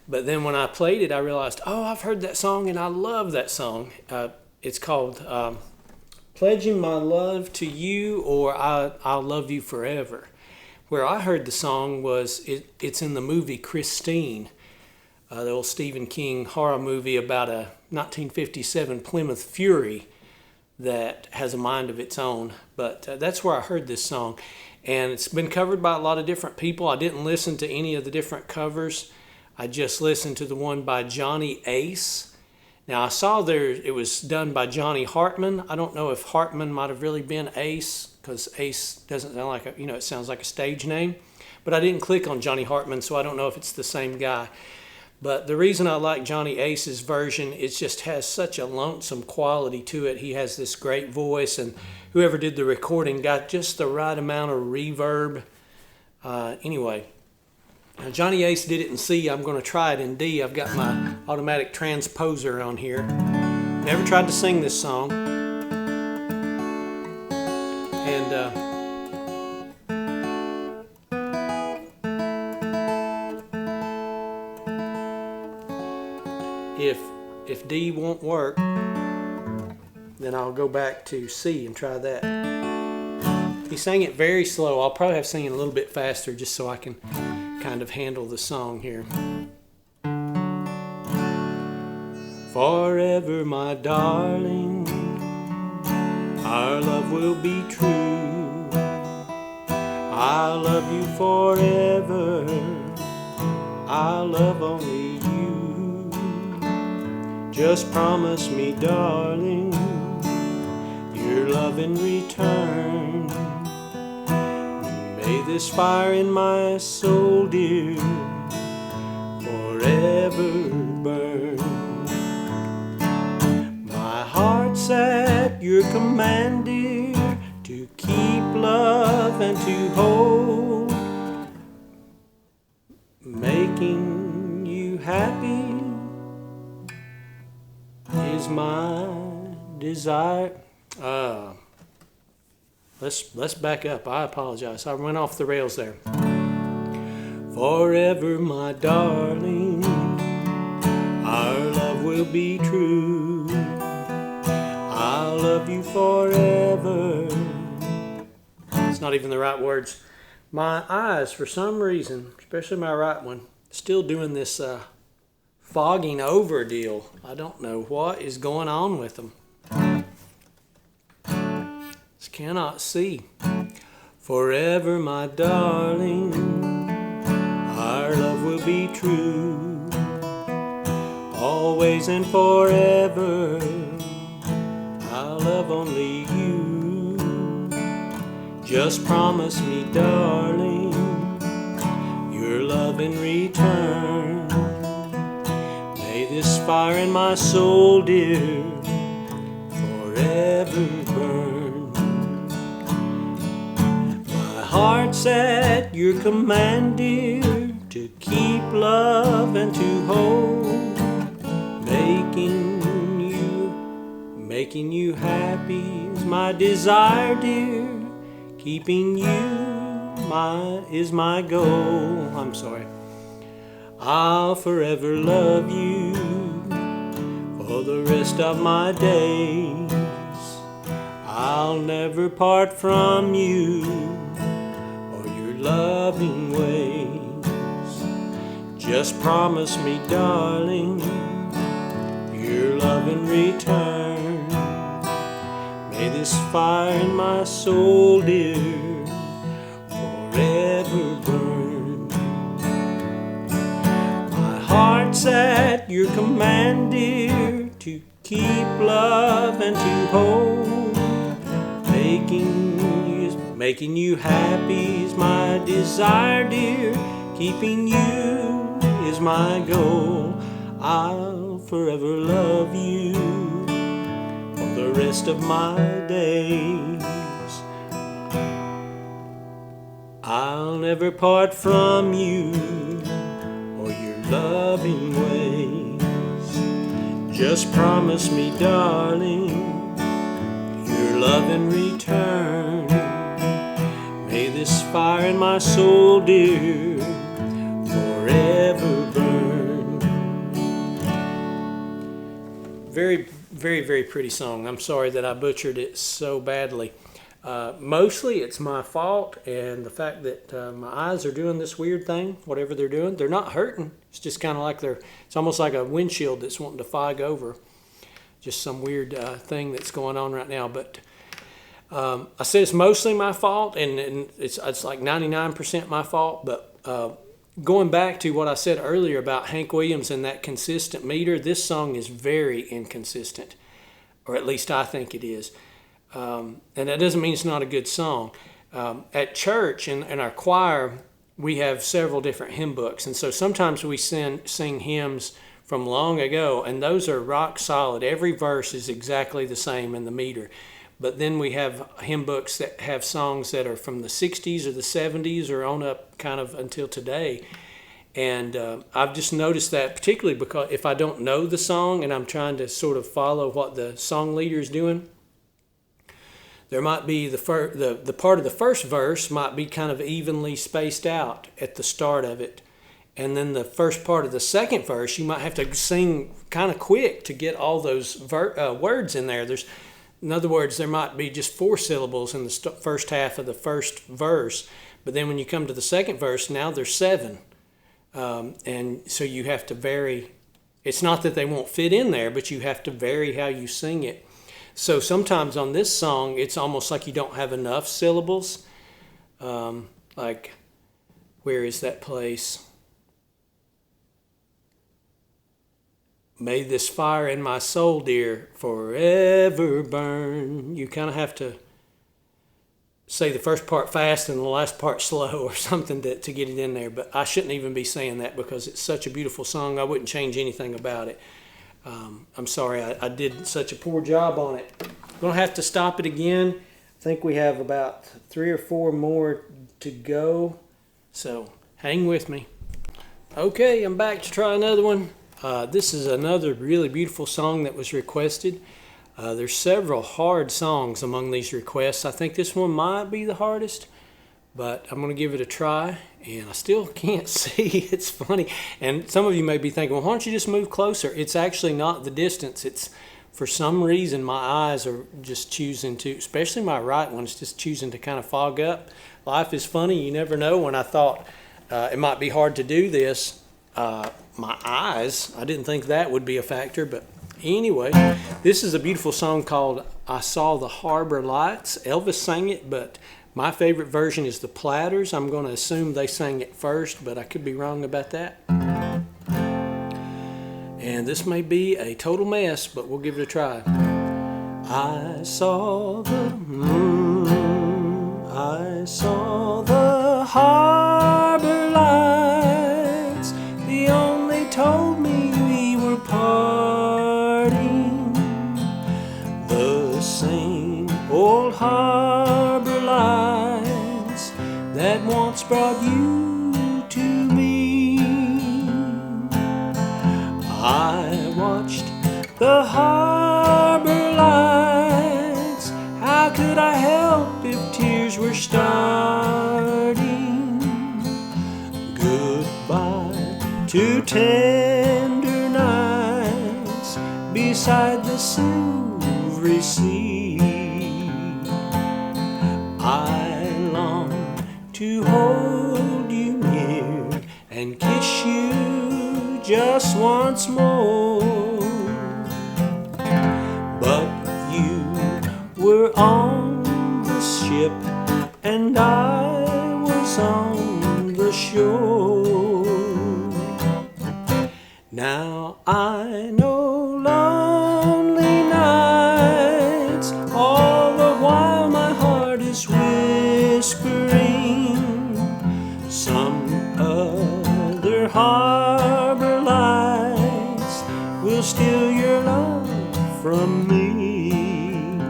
But then when I played it, I realized, oh, I've heard that song and I love that song. It's called Pledging My Love to You, or I'll Love You Forever. Where I heard the song was, it's in the movie Christine, the old Stephen King horror movie about a 1957 Plymouth Fury that has a mind of its own. But that's where I heard this song. And it's been covered by a lot of different people. I didn't listen to any of the different covers. I just listened to the one by Johnny Ace. Now I saw it was done by Johnny Hartman. I don't know if Hartman might have really been Ace, because Ace doesn't sound like it sounds like a stage name. But I didn't click on Johnny Hartman, so I don't know if it's the same guy. But the reason I like Johnny Ace's version, it just has such a lonesome quality to it. He has this great voice, and whoever did the recording got just the right amount of reverb. Anyway, now Johnny Ace did it in C. I'm going to try it in D. I've got my automatic transposer on here. Never tried to sing this song. And if D won't work, then I'll go back to C and try that. He sang it very slow. I'll probably have to sing it a little bit faster just so I can kind of handle the song here. Forever, my darling, our love will be true. I'll love you forever. I'll love only you. Just promise me, darling, your love in return. May this fire in my soul, dear, forever burn. My heart's at your command, dear, to keep love and to hold. Making you happy is my desire. Let's back up. I apologize. I went off the rails there. Forever, my darling, our love will be true. I'll love you forever. It's not even the right words. My eyes, for some reason, especially my right one, still doing this fogging over deal. I don't know what is going on with them. Just cannot see. Forever, my darling, our love will be true. Always and forever, I'll love only you. Just promise me, darling, your love in return. This fire in my soul, dear, forever burn. My heart's at your command, dear, to keep love and to hold. Making you happy is my desire, dear. Keeping you is my goal. I'm sorry. I'll forever love you for the rest of my days. I'll never part from you or your loving ways. Just promise me, darling, your love in return. May this fire in my soul, dear, forever burn. Heart's at your command, dear, to keep love and to hold. Making you happy is my desire, dear. Keeping you is my goal. I'll forever love you for the rest of my days. I'll never part from you or your loving ways. Just promise me, darling, your love in return. May this fire in my soul, dear, forever burn. Very, very, very pretty song. I'm sorry that I butchered it so badly. Mostly it's my fault, and the fact that my eyes are doing this weird thing, whatever they're doing, they're not hurting. It's just kind of like it's almost like a windshield that's wanting to fog over. just some weird thing that's going on right now. But I said it's mostly my fault, and it's like 99% my fault. But going back to what I said earlier about Hank Williams and that consistent meter, this song is very inconsistent, or at least I think it is. And that doesn't mean it's not a good song. At church, in our choir, we have several different hymn books. And so sometimes we sing hymns from long ago, and those are rock solid. Every verse is exactly the same in the meter. But then we have hymn books that have songs that are from the 60s or the 70s or on up kind of until today. And I've just noticed that, particularly because if I don't know the song and I'm trying to sort of follow what the song leader is doing, there might be the part of the first verse might be kind of evenly spaced out at the start of it. And then the first part of the second verse, you might have to sing kind of quick to get all those words in there. In other words, there might be just 4 syllables in the first half of the first verse. But then when you come to the second verse, now there's 7. And so you have to vary. It's not that they won't fit in there, but you have to vary how you sing it. So sometimes on this song, it's almost like you don't have enough syllables. Like, where is that place? May this fire in my soul, dear, forever burn. You kind of have to say the first part fast and the last part slow or something to get it in there. But I shouldn't even be saying that because it's such a beautiful song. I wouldn't change anything about it. I'm sorry I did such a poor job on it. I'm going to have to stop it again. I think we have about 3 or 4 more to go. So hang with me. Okay, I'm back to try another one. This is another really beautiful song that was requested. There's several hard songs among these requests. I think this one might be the hardest, but I'm going to give it a try, and I still can't see. It's funny. And some of you may be thinking, well, why don't you just move closer? It's actually not the distance. It's, for some reason, my eyes are just choosing to, especially my right one, is just choosing to kind of fog up. Life is funny. You never know. When I thought it might be hard to do this, my eyes, I didn't think that would be a factor, but anyway, this is a beautiful song called I Saw the Harbor Lights. Elvis sang it, but my favorite version is the Platters. I'm going to assume they sang it first, but I could be wrong about that. And this may be a total mess, but we'll give it a try. I saw the moon, I saw the harbor lights, they only told me we were parting, the same old harbor lights that once brought you to me. I watched the harbor lights, how could I help if tears were starting? Goodbye to tender nights beside the silvery sea. I long to hold you near and kiss you just once more, but you were on the ship and I was on the shore. Now I know lonely nights, all the while my heart is whispering some other harbor lights will steal your love from me.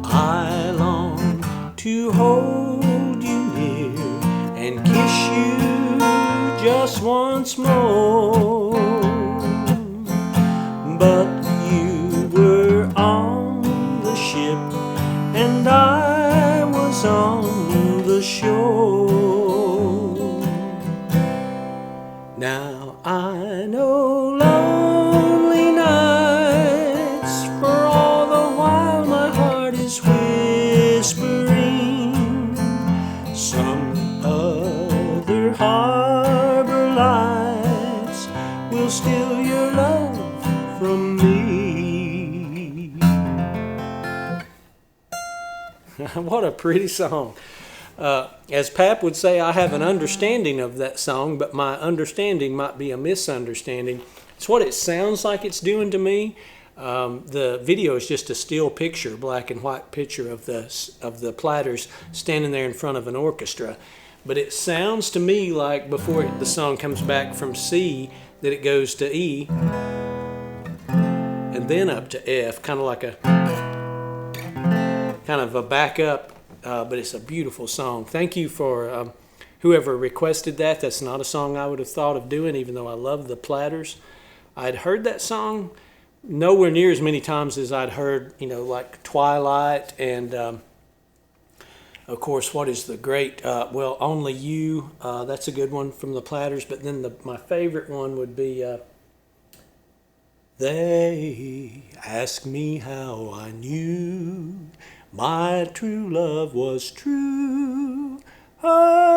I long to hold you near and kiss you just once more, but you were on the ship and I was on the shore. Now I know lonely nights, for all the while my heart is whispering some other harbor lights will steal your love from me. What a pretty song. As Pap would say, I have an understanding of that song, but my understanding might be a misunderstanding. It's what it sounds like it's doing to me. The video is just a still picture, black and white picture of the Platters standing there in front of an orchestra. But it sounds to me like before the song comes back from C, that it goes to E, and then up to F, kind of a backup. But it's a beautiful song. Thank you for whoever requested that. That's not a song I would have thought of doing, even though I love the Platters. I'd heard that song nowhere near as many times as I'd heard, like Twilight, and of course, what is the great, Only You. That's a good one from the Platters. But then my favorite one would be, They ask me how I knew my true love was true. Oh,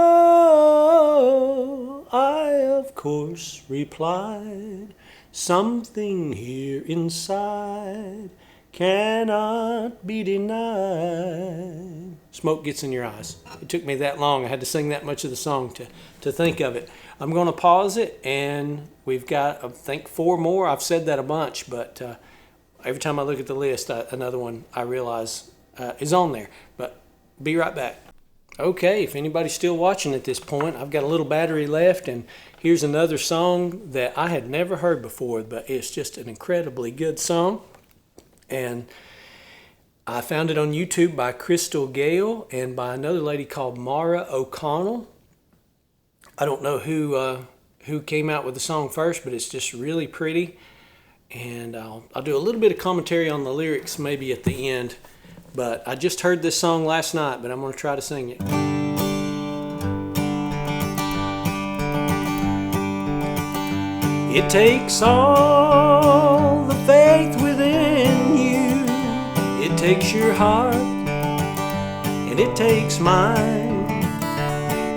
I of course replied, something here inside cannot be denied. Smoke gets in your eyes. It took me that long. I had to sing that much of the song to think of it. I'm going to pause it, and we've got, I think, 4 more. I've said that a bunch, but every time I look at the list, another one I realize is on there. But be right back. Okay, if anybody's still watching at this point, I've got a little battery left, and here's another song that I had never heard before, but it's just an incredibly good song. And I found it on YouTube by Crystal Gale and by another lady called Mara O'Connell. I don't know who came out with the song first, but it's just really pretty. And I'll do a little bit of commentary on the lyrics maybe at the end. But I just heard this song last night, but I'm going to try to sing it. It takes all the faith within you. It takes your heart, and it takes mine.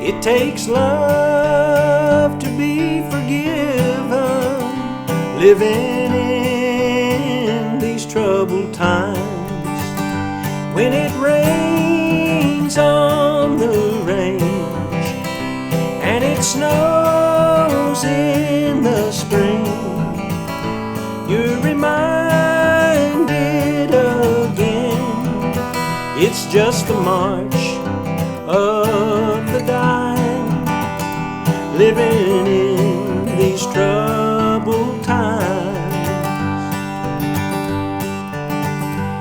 It takes love to be forgiven, living in these troubled times. When it rains on the range and it snows in the spring, you're reminded again it's just the march of the dying, living in these troubled times.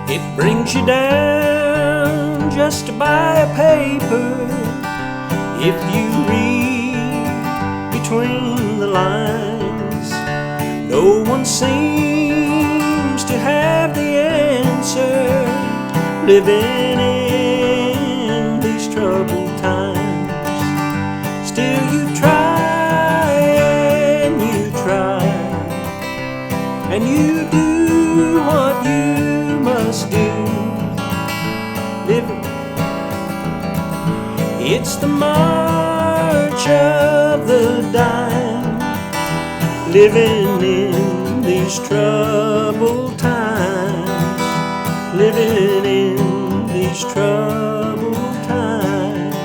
It brings you down just to buy a paper if you read between the lines. No one seems to have the answer, living in these troubled times. Still you try and you try, and you do what you must do. Living, it's the march of the dying, living in these troubled times, living in these troubled times.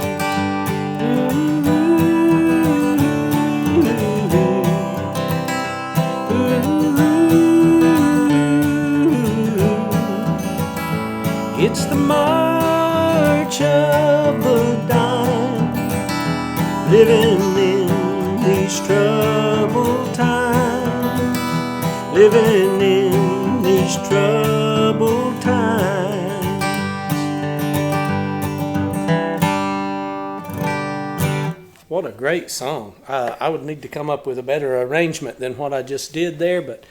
It's the march of the dying, living in these troubled times, living in these troubled times. What a great song. I would need to come up with a better arrangement than what I just did there, but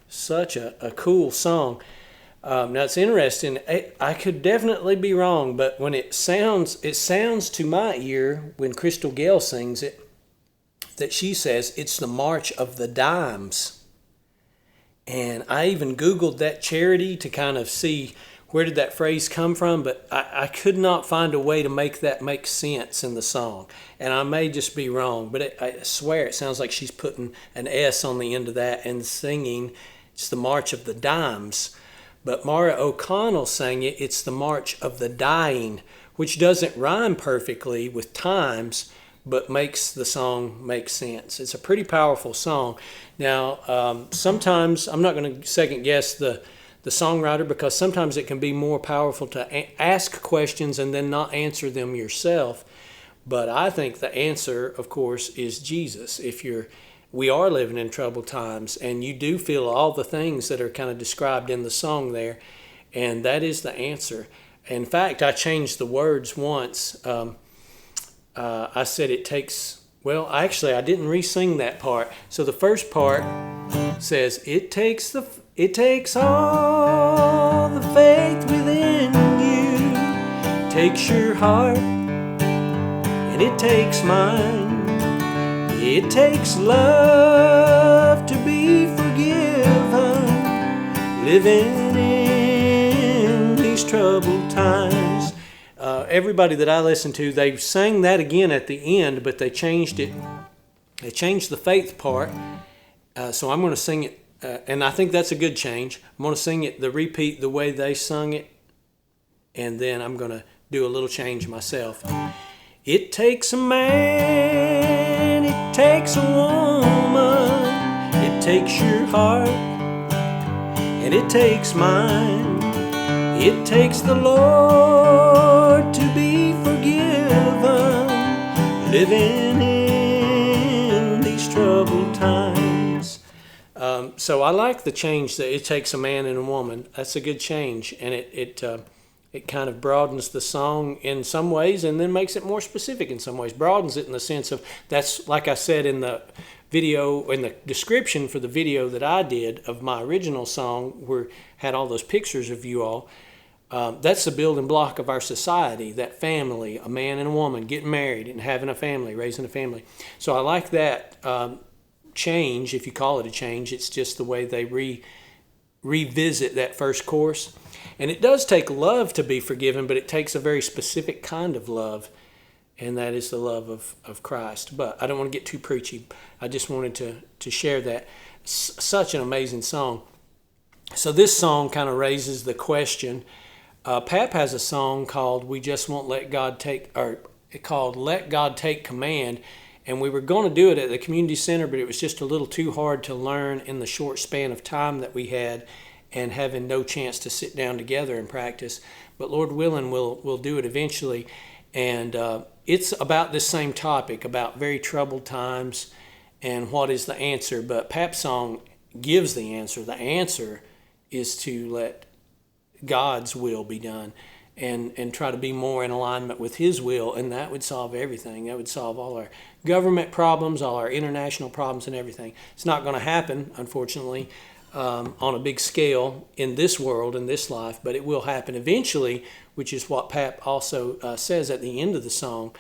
such a cool song. Now it's interesting. I could definitely be wrong, but when it sounds to my ear when Crystal Gale sings it, that she says it's the march of the dimes. And I even Googled that charity to kind of see where did that phrase come from, but I could not find a way to make that make sense in the song. And I may just be wrong, but I swear it sounds like she's putting an S on the end of that and singing it's the march of the dimes. but Mara O'Connell sang it. It's the March of the Dying, which doesn't rhyme perfectly with times, but makes the song make sense. It's a pretty powerful song. Now, sometimes, I'm not going to second guess the songwriter, because sometimes it can be more powerful to ask questions and then not answer them yourself. But I think the answer, of course, is Jesus. We are living in troubled times, and you do feel all the things that are kind of described in the song there, and that is the answer. In fact, I changed the words once. I said it takes, well, actually, I didn't re-sing that part. So the first part says, it takes all the faith within you, takes your heart, and it takes mine. It takes love to be forgiven, living in these troubled times. Everybody that I listened to, they sang that again at the end, but they changed it. They changed the faith part. So I'm going to sing it, and I think that's a good change. I'm going to sing it, repeat the way they sung it, and then I'm going to do a little change myself. It takes a man, it takes a woman, it takes your heart, and it takes mine. It takes the Lord to be forgiven, living in these troubled times. So I like the change that it takes a man and a woman. That's a good change, and it kind of broadens the song in some ways and then makes it more specific in some ways. Broadens it in the sense of, that's like I said in the video, in the description for the video that I did of my original song, where had all those pictures of you all. That's the building block of our society, that family, a man and a woman getting married and having a family, raising a family. So I like that change, if you call it a change. It's just the way they revisit that first chorus. And it does take love to be forgiven, but it takes a very specific kind of love, and that is the love of Christ. But I don't want to get too preachy. I just wanted to share that. Such an amazing song. So this song kind of raises the question. Pap has a song called "We Just Won't Let God Take," or called "Let God Take Command," and we were going to do it at the community center, but it was just a little too hard to learn in the short span of time that we had, and having no chance to sit down together and practice. But Lord willing, we'll do it eventually. And it's about this same topic, about very troubled times and what is the answer. But Pap's song gives the answer. The answer is to let God's will be done and try to be more in alignment with His will, and that would solve everything. That would solve all our government problems, all our international problems, and everything. It's not going to happen, unfortunately, on a big scale in this world, in this life, but it will happen eventually, which is what Pap also says at the end of the song,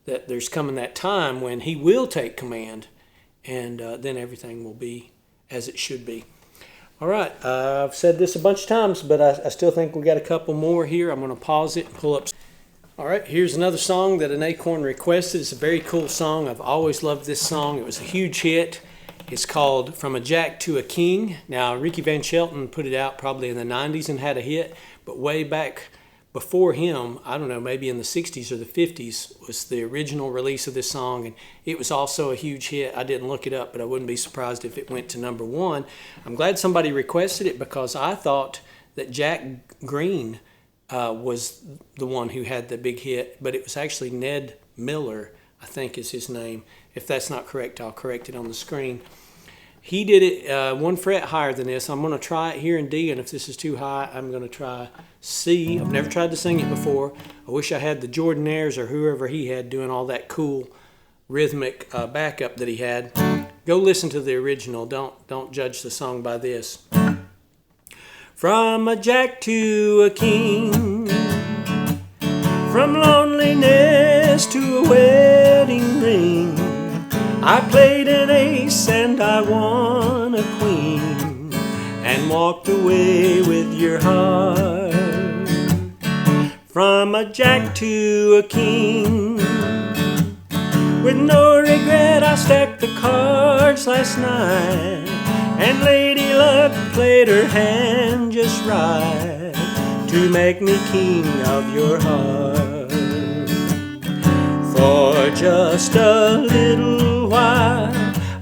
that there's coming that time when He will take command, and then everything will be as it should be. All right, I've said this a bunch of times, but I still think we got a couple more here. I'm going to pause it and pull up. All right, here's another song that an Acorn requested. It's a very cool song. I've always loved this song. It was a huge hit. It's called From a Jack to a King. Now, Ricky Van Shelton put it out probably in the 90s and had a hit, but way back before him, I don't know, maybe in the 60s or the 50s, was the original release of this song, and it was also a huge hit. I didn't look it up, but I wouldn't be surprised if it went to number one. I'm glad somebody requested it, because I thought that Jack Green was the one who had the big hit, but it was actually Ned Miller, I think is his name. If that's not correct, I'll correct it on the screen. He did it 1 fret higher than this. I'm going to try it here in D, and if this is too high, I'm going to try C. I've never tried to sing it before. I wish I had the Jordanaires or whoever he had doing all that cool rhythmic backup that he had. Go listen to the original. Don't judge the song by this. From a jack to a king, from loneliness to a wedding ring, I played an ace and I won a queen, and walked away with your heart. From a jack to a king, with no regret I stacked the cards last night, and Lady Luck played her hand just right to make me king of your heart. For just a little while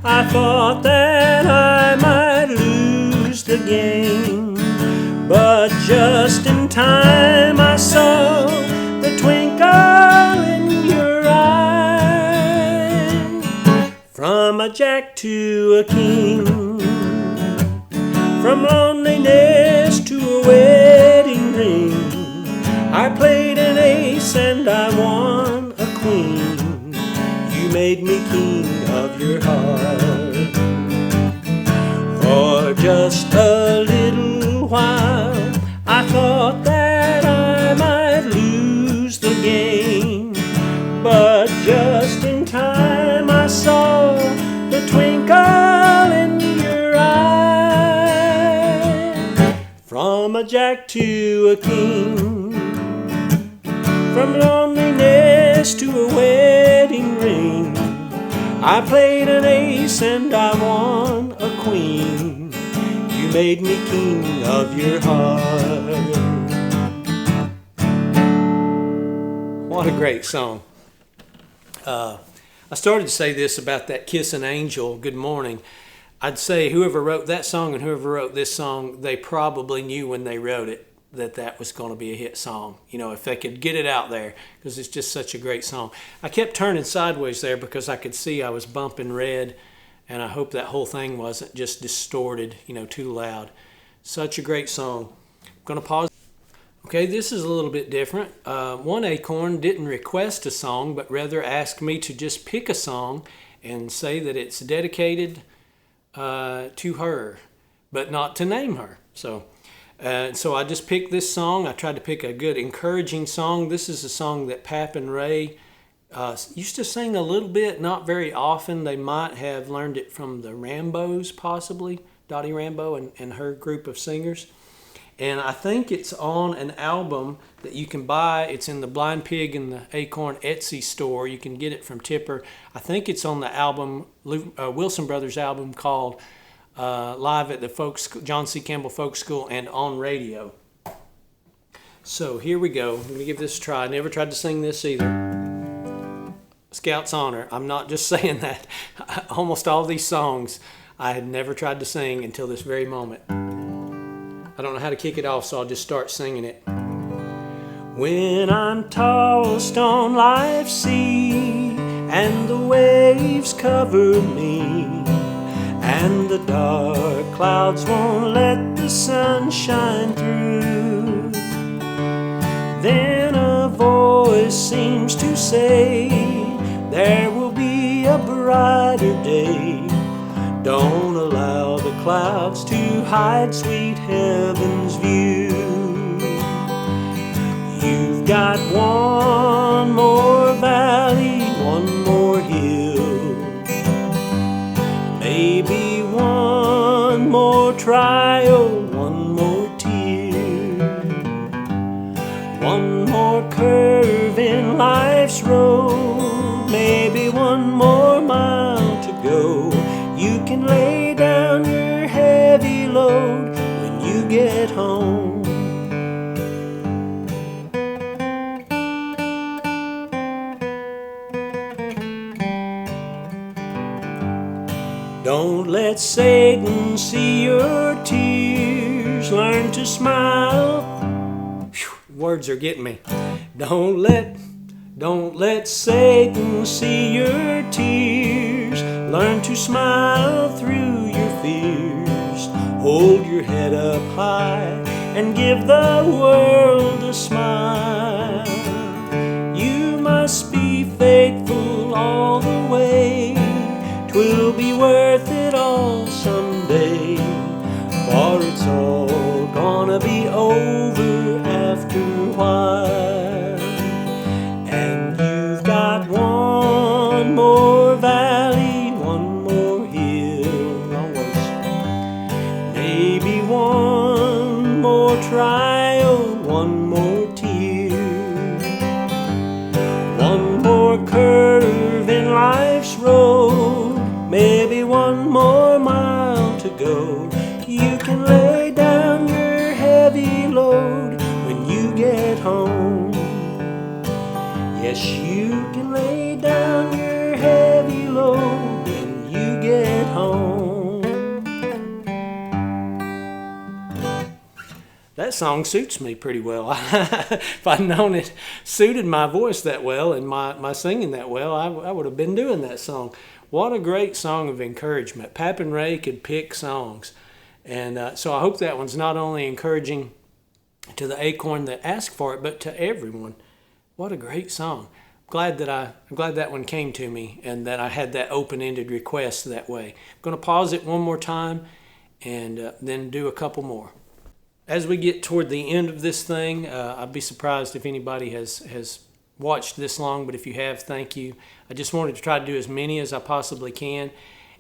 I thought that I might lose the game, but just in time I saw the twinkle in your eye. From a jack to a king, from loneliness to a wedding ring, I played an ace and I won a queen. You made me king of your heart. For just a little while I thought that I might lose the game, but just in time I saw the twinkle in your eye. From a jack to a king, from loneliness to a wedding ring, I played an ace and I won a queen. You made me king of your heart. What a great song. I started to say this about that Kissing Angel, Good Morning. I'd say whoever wrote that song and whoever wrote this song, they probably knew when they wrote it that was going to be a hit song, you know, if they could get it out there, because it's just such a great song. I kept turning sideways there because I could see I was bumping red, and I hope that whole thing wasn't just distorted, you know, too loud. Such a great song. I'm going to pause. Okay, this is a little bit different. One acorn didn't request a song, but rather asked me to just pick a song and say that it's dedicated to her, but not to name her. So I just picked this song. I tried to pick a good encouraging song. This is a song that Pap and Ray used to sing a little bit, not very often. They might have learned it from the Rambos, possibly, Dottie Rambo and her group of singers. And I think it's on an album that you can buy. It's in the Blind Pig and the Acorn Etsy store. You can get it from Tipper. I think it's on the album, Wilson Brothers album called Live at the John C. Campbell Folk School and on Radio. So here we go. I'm going to give this a try. I never tried to sing this either. Scout's honor. I'm not just saying that. Almost all these songs I had never tried to sing until this very moment. I don't know how to kick it off, so I'll just start singing it. When I'm tossed on life's sea and the waves cover me, and the dark clouds won't let the sun shine through, then a voice seems to say there will be a brighter day. Don't allow the clouds to hide sweet heaven's view. You've got one more valley, one more hill, maybe one more trial, one more tear, one more curve in life's road, maybe one more mile to go. You can lay down your heavy load when you get home. Don't let Satan see your tears. Learn to smile. Whew, words are getting me. Don't let Satan see your tears. Learn to smile through your fears. Hold your head up high and give the world a smile. You must be faithful all the way. 'Twill be worth it all someday, for it's all gonna be over after a while. And you've got one more valley, one more hill, maybe one more trial, one more tear, one more curve in life's road, maybe one more mile to go. You can lay that song suits me pretty well. If I'd known it suited my voice that well and my singing that well, I would have been doing that song. What a great song of encouragement. Pap and Ray could pick songs. And so I hope that one's not only encouraging to the acorn that asked for it, but to everyone. What a great song. I'm glad that one came to me and that I had that open-ended request that way. I'm going to pause it one more time and then do a couple more. As we get toward the end of this thing, I'd be surprised if anybody has watched this long, but if you have, thank you. I just wanted to try to do as many as I possibly can.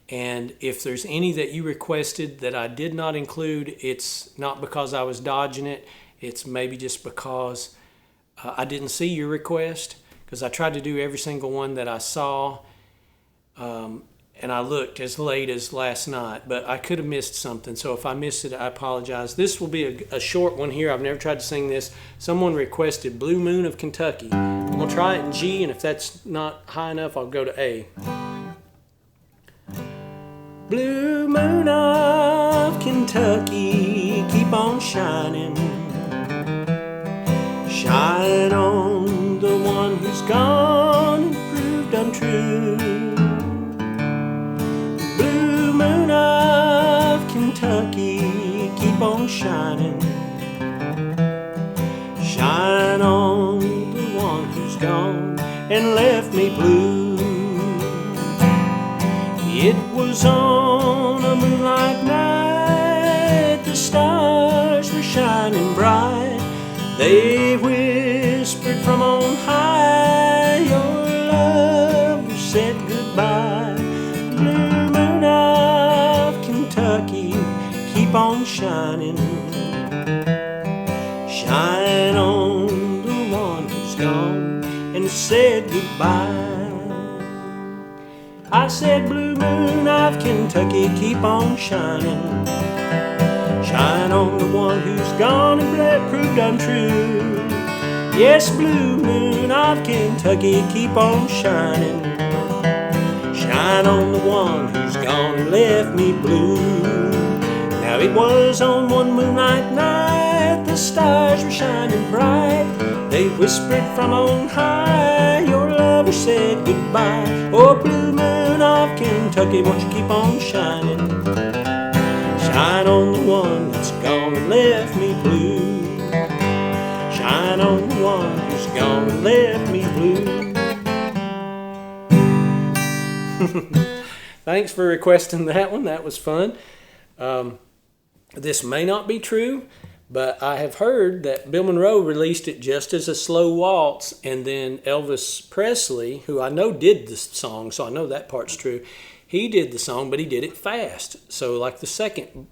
And if there's any that you requested that I did not include, it's not because I was dodging it. It's maybe just because I didn't see your request, because I tried to do every single one that I saw. And I looked as late as last night, but I could have missed something. So if I missed it, I apologize. This will be a short one here. I've never tried to sing this. Someone requested Blue Moon of Kentucky. I'm going to try it in G, and if that's not high enough, I'll go to A. Blue moon of Kentucky, keep on shining. Shine on the one who's gone and proved untrue. Kentucky, keep on shining. Shine on the one who's gone and left me blue. It was on a moonlight night, the stars were shining bright. They whispered from on high, your love said goodbye. Blue moon of Kentucky, keep on shining. Shine on the one who's gone and said goodbye. I said, blue moon of Kentucky, keep on shining. Shine on the one who's gone and proved untrue. Yes, blue moon of Kentucky, keep on shining. Shine on the one who's gone and left me blue. Now it was on one moonlight night, the stars were shining bright. They whispered from on high, your lover said goodbye. Oh, blue moon of Kentucky, won't you keep on shining? Shine on the one that's gone and left me blue. Shine on the one who's gone and left me blue. Thanks for requesting that one. That was fun. This may not be true, but I have heard that Bill Monroe released it just as a slow waltz, and then Elvis Presley, who I know did the song, so I know that part's true, he did the song, but he did it fast. So like the second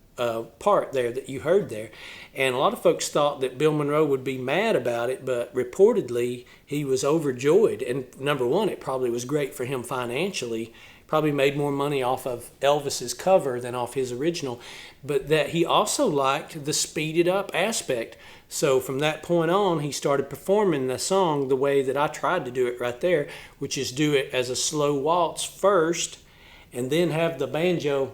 part there that you heard there. And a lot of folks thought that Bill Monroe would be mad about it, but reportedly he was overjoyed. And number one, it probably was great for him financially. Probably made more money off of Elvis's cover than off his original, but that he also liked the speeded up aspect. So from that point on, he started performing the song the way that I tried to do it right there, which is do it as a slow waltz first, and then have the banjo.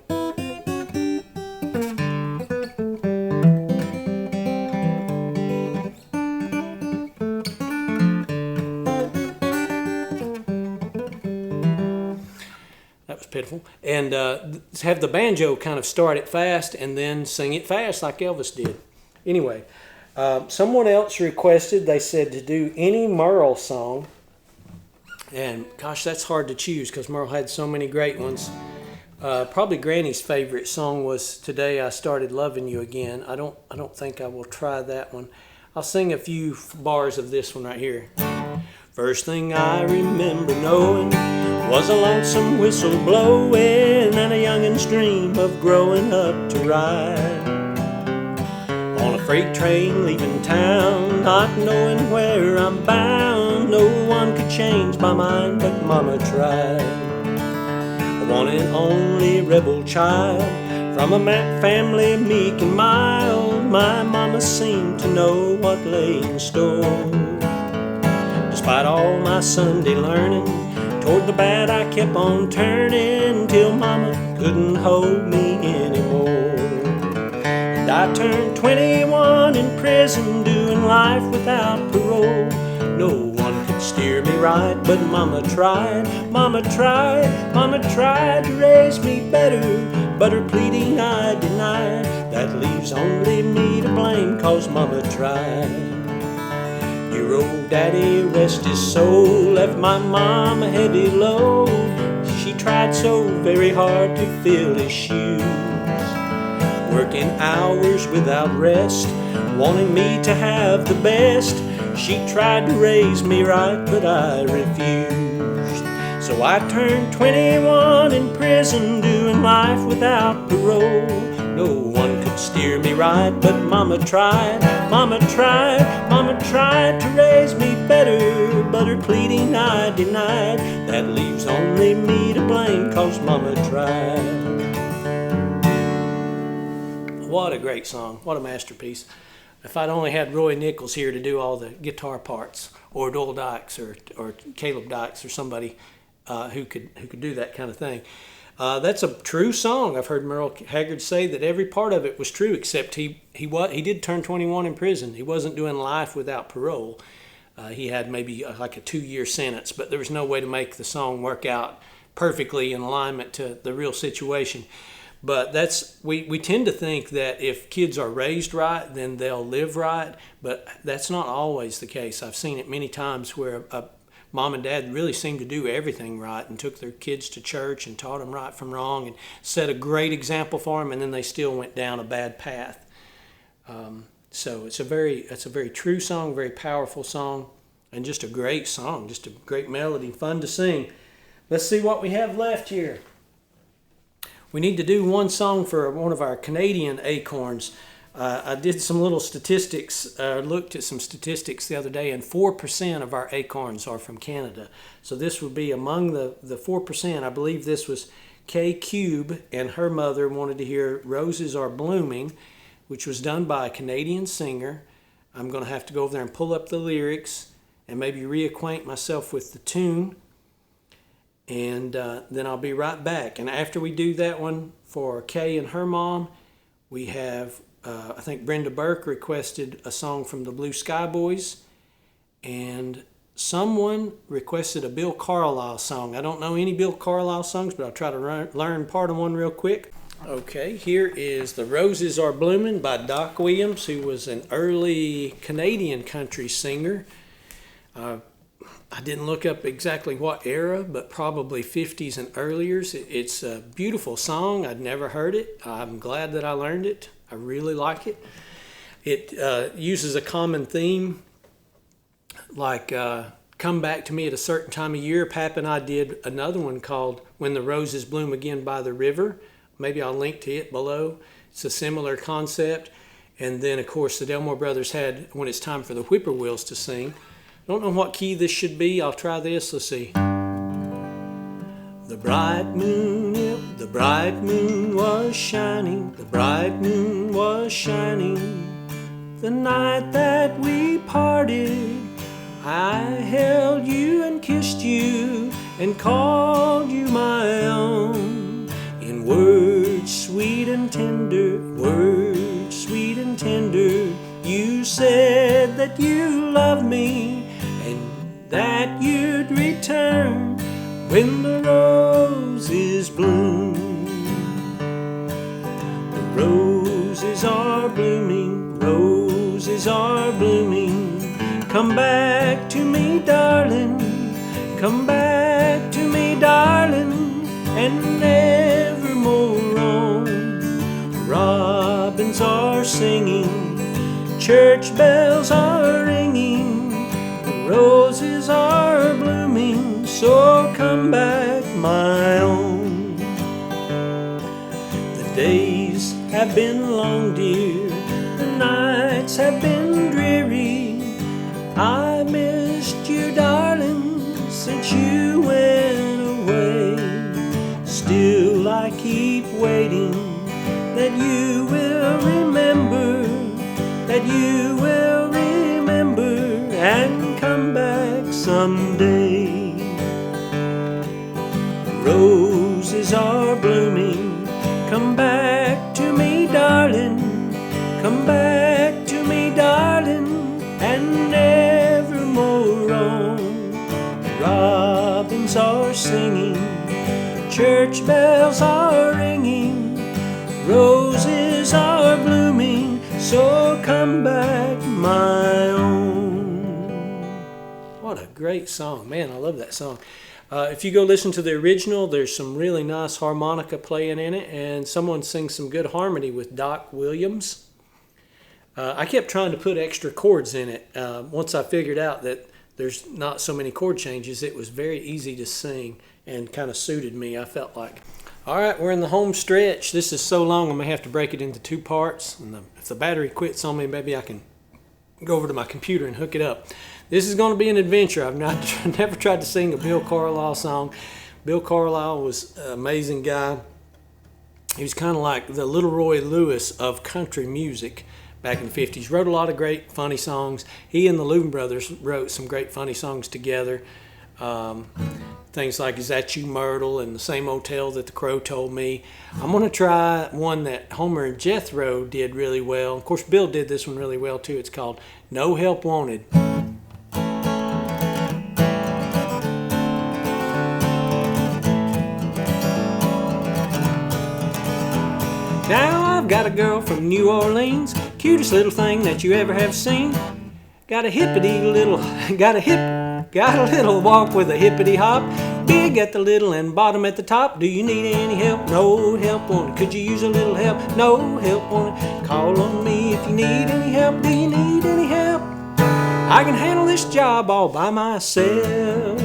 Pitiful, and have the banjo kind of start it fast and then sing it fast like Elvis did. Anyway, someone else requested, they said to do any Merle song, and gosh, that's hard to choose because Merle had so many great ones. Probably Granny's favorite song was Today I Started Loving You Again. I don't think I will try that one. I'll sing a few bars of this one right here. First thing I remember knowing was a lonesome whistle blowing and a youngin's dream of growing up to ride on a freight train leaving town, not knowing where I'm bound. No one could change my mind, but Mama tried. The one and only rebel child from a family meek and mild, my Mama seemed to know what lay in store. Despite all my Sunday learning, toward the bad I kept on turning till Mama couldn't hold me anymore. And I turned 21 in prison, doing life without parole. No one could steer me right, but Mama tried, Mama tried, Mama tried to raise me better, but her pleading I denied. That leaves only me to blame, 'cause Mama tried. Your old daddy, rest his soul, left my mom a heavy load. She tried so very hard to fill his shoes, working hours without rest, wanting me to have the best. She tried to raise me right, but I refused. So I turned 21 in prison, doing life without parole. No one could steer me right, but Mama tried, Mama tried, Mama tried to raise me better, but her pleading I denied. That leaves only me to blame, 'cause Mama tried. What a great song, what a masterpiece. If I'd only had Roy Nichols here to do all the guitar parts, or Doyle Dykes, or Caleb Dykes, or somebody who could do that kind of thing. That's a true song. I've heard Merle Haggard say that every part of it was true, except he did turn 21 in prison. He wasn't doing life without parole. He had maybe like a 2-year sentence, but there was no way to make the song work out perfectly in alignment to the real situation. But we tend to think that if kids are raised right, then they'll live right, but that's not always the case. I've seen it many times where mom and dad really seemed to do everything right and took their kids to church and taught them right from wrong and set a great example for them, and then they still went down a bad path. So it's a very true song, very powerful song, and just a great song, just a great melody, fun to sing. Let's see what we have left here. We need to do one song for one of our Canadian acorns. I did some little statistics, looked at some statistics the other day, and 4% of our acorns are from Canada. So this would be among the 4%. I believe this was Kay Cube, and her mother wanted to hear Roses Are Blooming, which was done by a Canadian singer. I'm going to have to go over there and pull up the lyrics and maybe reacquaint myself with the tune. And then I'll be right back. And after we do that one for Kay and her mom, we have, I think Brenda Burke requested a song from the Blue Sky Boys. And someone requested a Bill Carlisle song. I don't know any Bill Carlisle songs, but I'll try to learn part of one real quick. Okay, here is The Roses Are Blooming by Doc Williams, who was an early Canadian country singer. I didn't look up exactly what era, but probably 50s and earlier. It's a beautiful song. I'd never heard it. I'm glad that I learned it. I really like it. It uses a common theme, like Come Back to Me at a Certain Time of Year. Pap and I did another one called When the Roses Bloom Again by the River. Maybe I'll link to it below. It's a similar concept. And then, of course, the Delmore Brothers had When It's Time for the Whippoorwills to Sing. Don't know what key this should be. I'll try this. Let's see. The bright moon was shining. The bright moon was shining. The night that we parted, I held you and kissed you and called you my own. In words sweet and tender, words sweet and tender, you said that you loved me, that you'd return when the roses bloom. The roses are blooming, roses are blooming. Come back to me, darling, come back to me, darling, and never more roam. Robins are singing, church bells are ringing, roses are blooming, so come back, my own. The days have been long, dear, the nights have been dreary. I missed you, darling, since you went away. Still I keep waiting that you will remember, that you will remember and come back someday. Roses are blooming, come back to me, darling, Come back to me, darling, and nevermore on. Robins are singing, church bells are ringing, roses are blooming, so come back, my own. What a great song. Man, I love that song. If you go listen to the original, there's some really nice harmonica playing in it, and someone sings some good harmony with Doc Williams. I kept trying to put extra chords in it. Once I figured out that there's not so many chord changes, it was very easy to sing and kind of suited me, I felt like. All right, we're in the home stretch. This is so long, I'm going to have to break it into 2 parts. And if the battery quits on me, maybe I can go over to my computer and hook it up. This is going to be an adventure. I've never tried to sing a Bill Carlisle song. Bill Carlisle was an amazing guy. He was kind of like the Little Roy Lewis of country music back in the 50s. Wrote a lot of great, funny songs. He and the Louvin Brothers wrote some great, funny songs together. Things like Is That You, Myrtle, and The Same Hotel That the Crow Told Me. I'm going to try one that Homer and Jethro did really well. Of course, Bill did this one really well, too. It's called No Help Wanted. Now I've got a girl from New Orleans, cutest little thing that you ever have seen. Got a little walk with a hippity hop. Big at the little and bottom at the top. Do you need any help? No help wanted. Could you use a little help? No help wanted. Call on me if you need any help. Do you need any help? I can handle this job all by myself.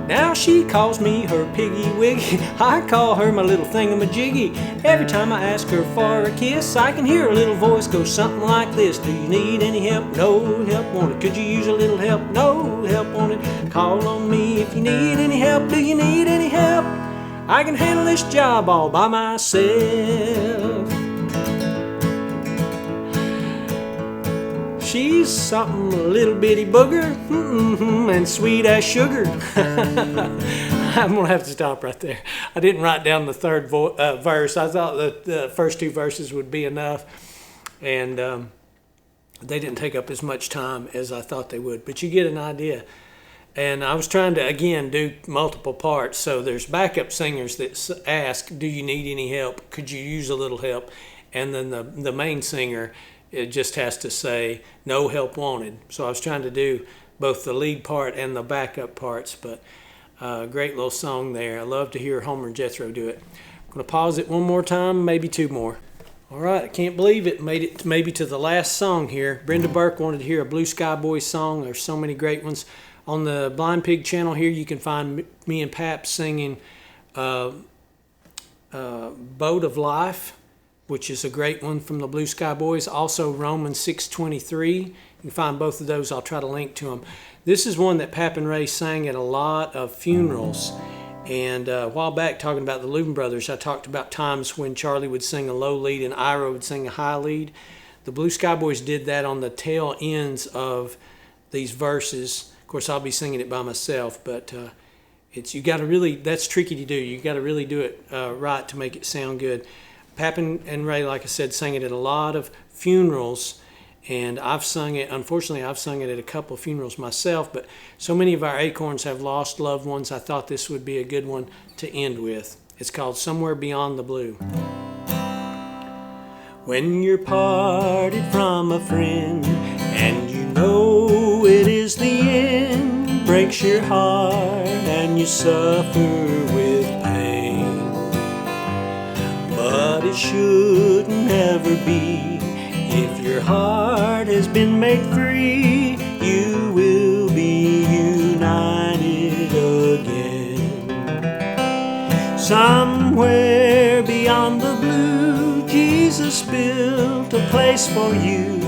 Now she calls me her piggy wiggy. I call her my little thingamajiggy. Every time I ask her for a kiss, I can hear a little voice go something like this. Do you need any help? No help wanted. Could you use a little help? No help wanted. Call on me if you need any help. Do you need any help? I can handle this job all by myself. She's something a little bitty booger, and sweet as sugar. I'm going to have to stop right there. I didn't write down the third verse. I thought that the first 2 verses would be enough, and they didn't take up as much time as I thought they would, but you get an idea. And I was trying to, again, do multiple parts, so there's backup singers that ask, do you need any help? Could you use a little help? And then the main singer, it just has to say, no help wanted. So I was trying to do both the lead part and the backup parts, but great little song there. I love to hear Homer and Jethro do it. I'm going to pause it one more time, maybe 2 more. All right, I can't believe it. Made it maybe to the last song here. Brenda Burke wanted to hear a Blue Sky Boys song. There's so many great ones. On the Blind Pig channel here, you can find me and Pap singing Boat of Life, which is a great one from the Blue Sky Boys. Also Romans 6:23. You can find both of those. I'll try to link to them. This is one that Pap and Ray sang at a lot of funerals. And a while back, talking about the Louvin Brothers, I talked about times when Charlie would sing a low lead and Ira would sing a high lead. The Blue Sky Boys did that on the tail ends of these verses. Of course, I'll be singing it by myself, but that's tricky to do. You got to really do it right to make it sound good. Pap and Ray, like I said, sang it at a lot of funerals, and I've sung it. Unfortunately, I've sung it at a couple of funerals myself, but so many of our acorns have lost loved ones, I thought this would be a good one to end with. It's called Somewhere Beyond the Blue. When you're parted from a friend and you know it is the end, breaks your heart and you suffer with pain. But it shouldn't ever be. If your heart has been made free, you will be united again. Somewhere beyond the blue, Jesus built a place for you.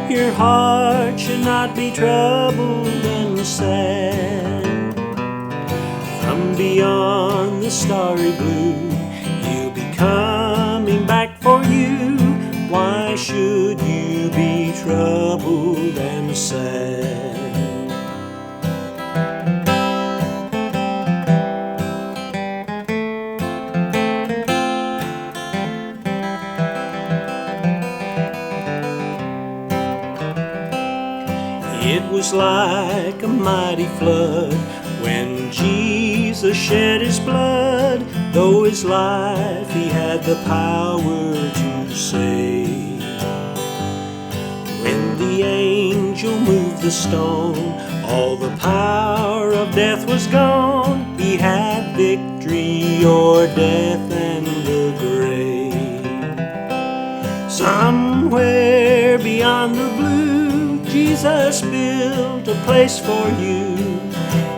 Your heart should not be troubled and sad. From beyond the starry blue, He'll be coming back for you. Why should you be troubled and sad? It was like a mighty flood when Jesus shed his blood. Though his life he had the power to save. When the angel moved the stone, all the power of death was gone. He had victory o'er death and the grave. Somewhere beyond the blue, Jesus built a place for you.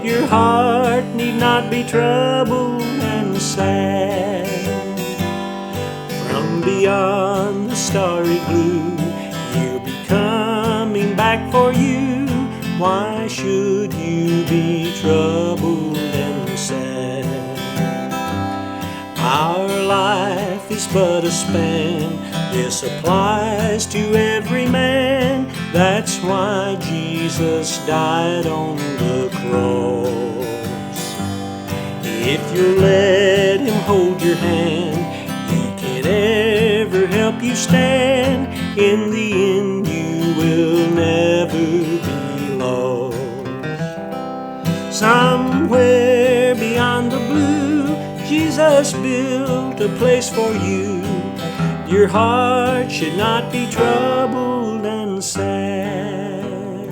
Your heart need not be troubled and sad. From beyond the starry blue, he'll be coming back for you. Why should you be troubled and sad? Our life is but a span. This applies to every man. That's why Jesus died on the cross. If you let him hold your hand, he can ever help you stand. In the end you will never be lost. Somewhere beyond the blue, Jesus built a place for you. Your heart should not be troubled and sad.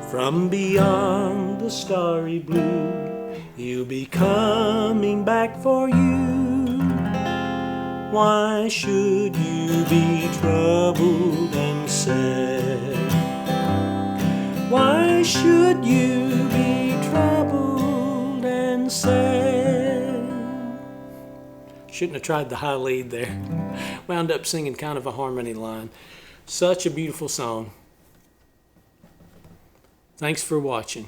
From beyond the starry blue, he'll be coming back for you. Why should you be troubled and sad? Why should you be troubled and sad? Shouldn't have tried the high lead there. Wound up singing kind of a harmony line. Such a beautiful song. Thanks for watching.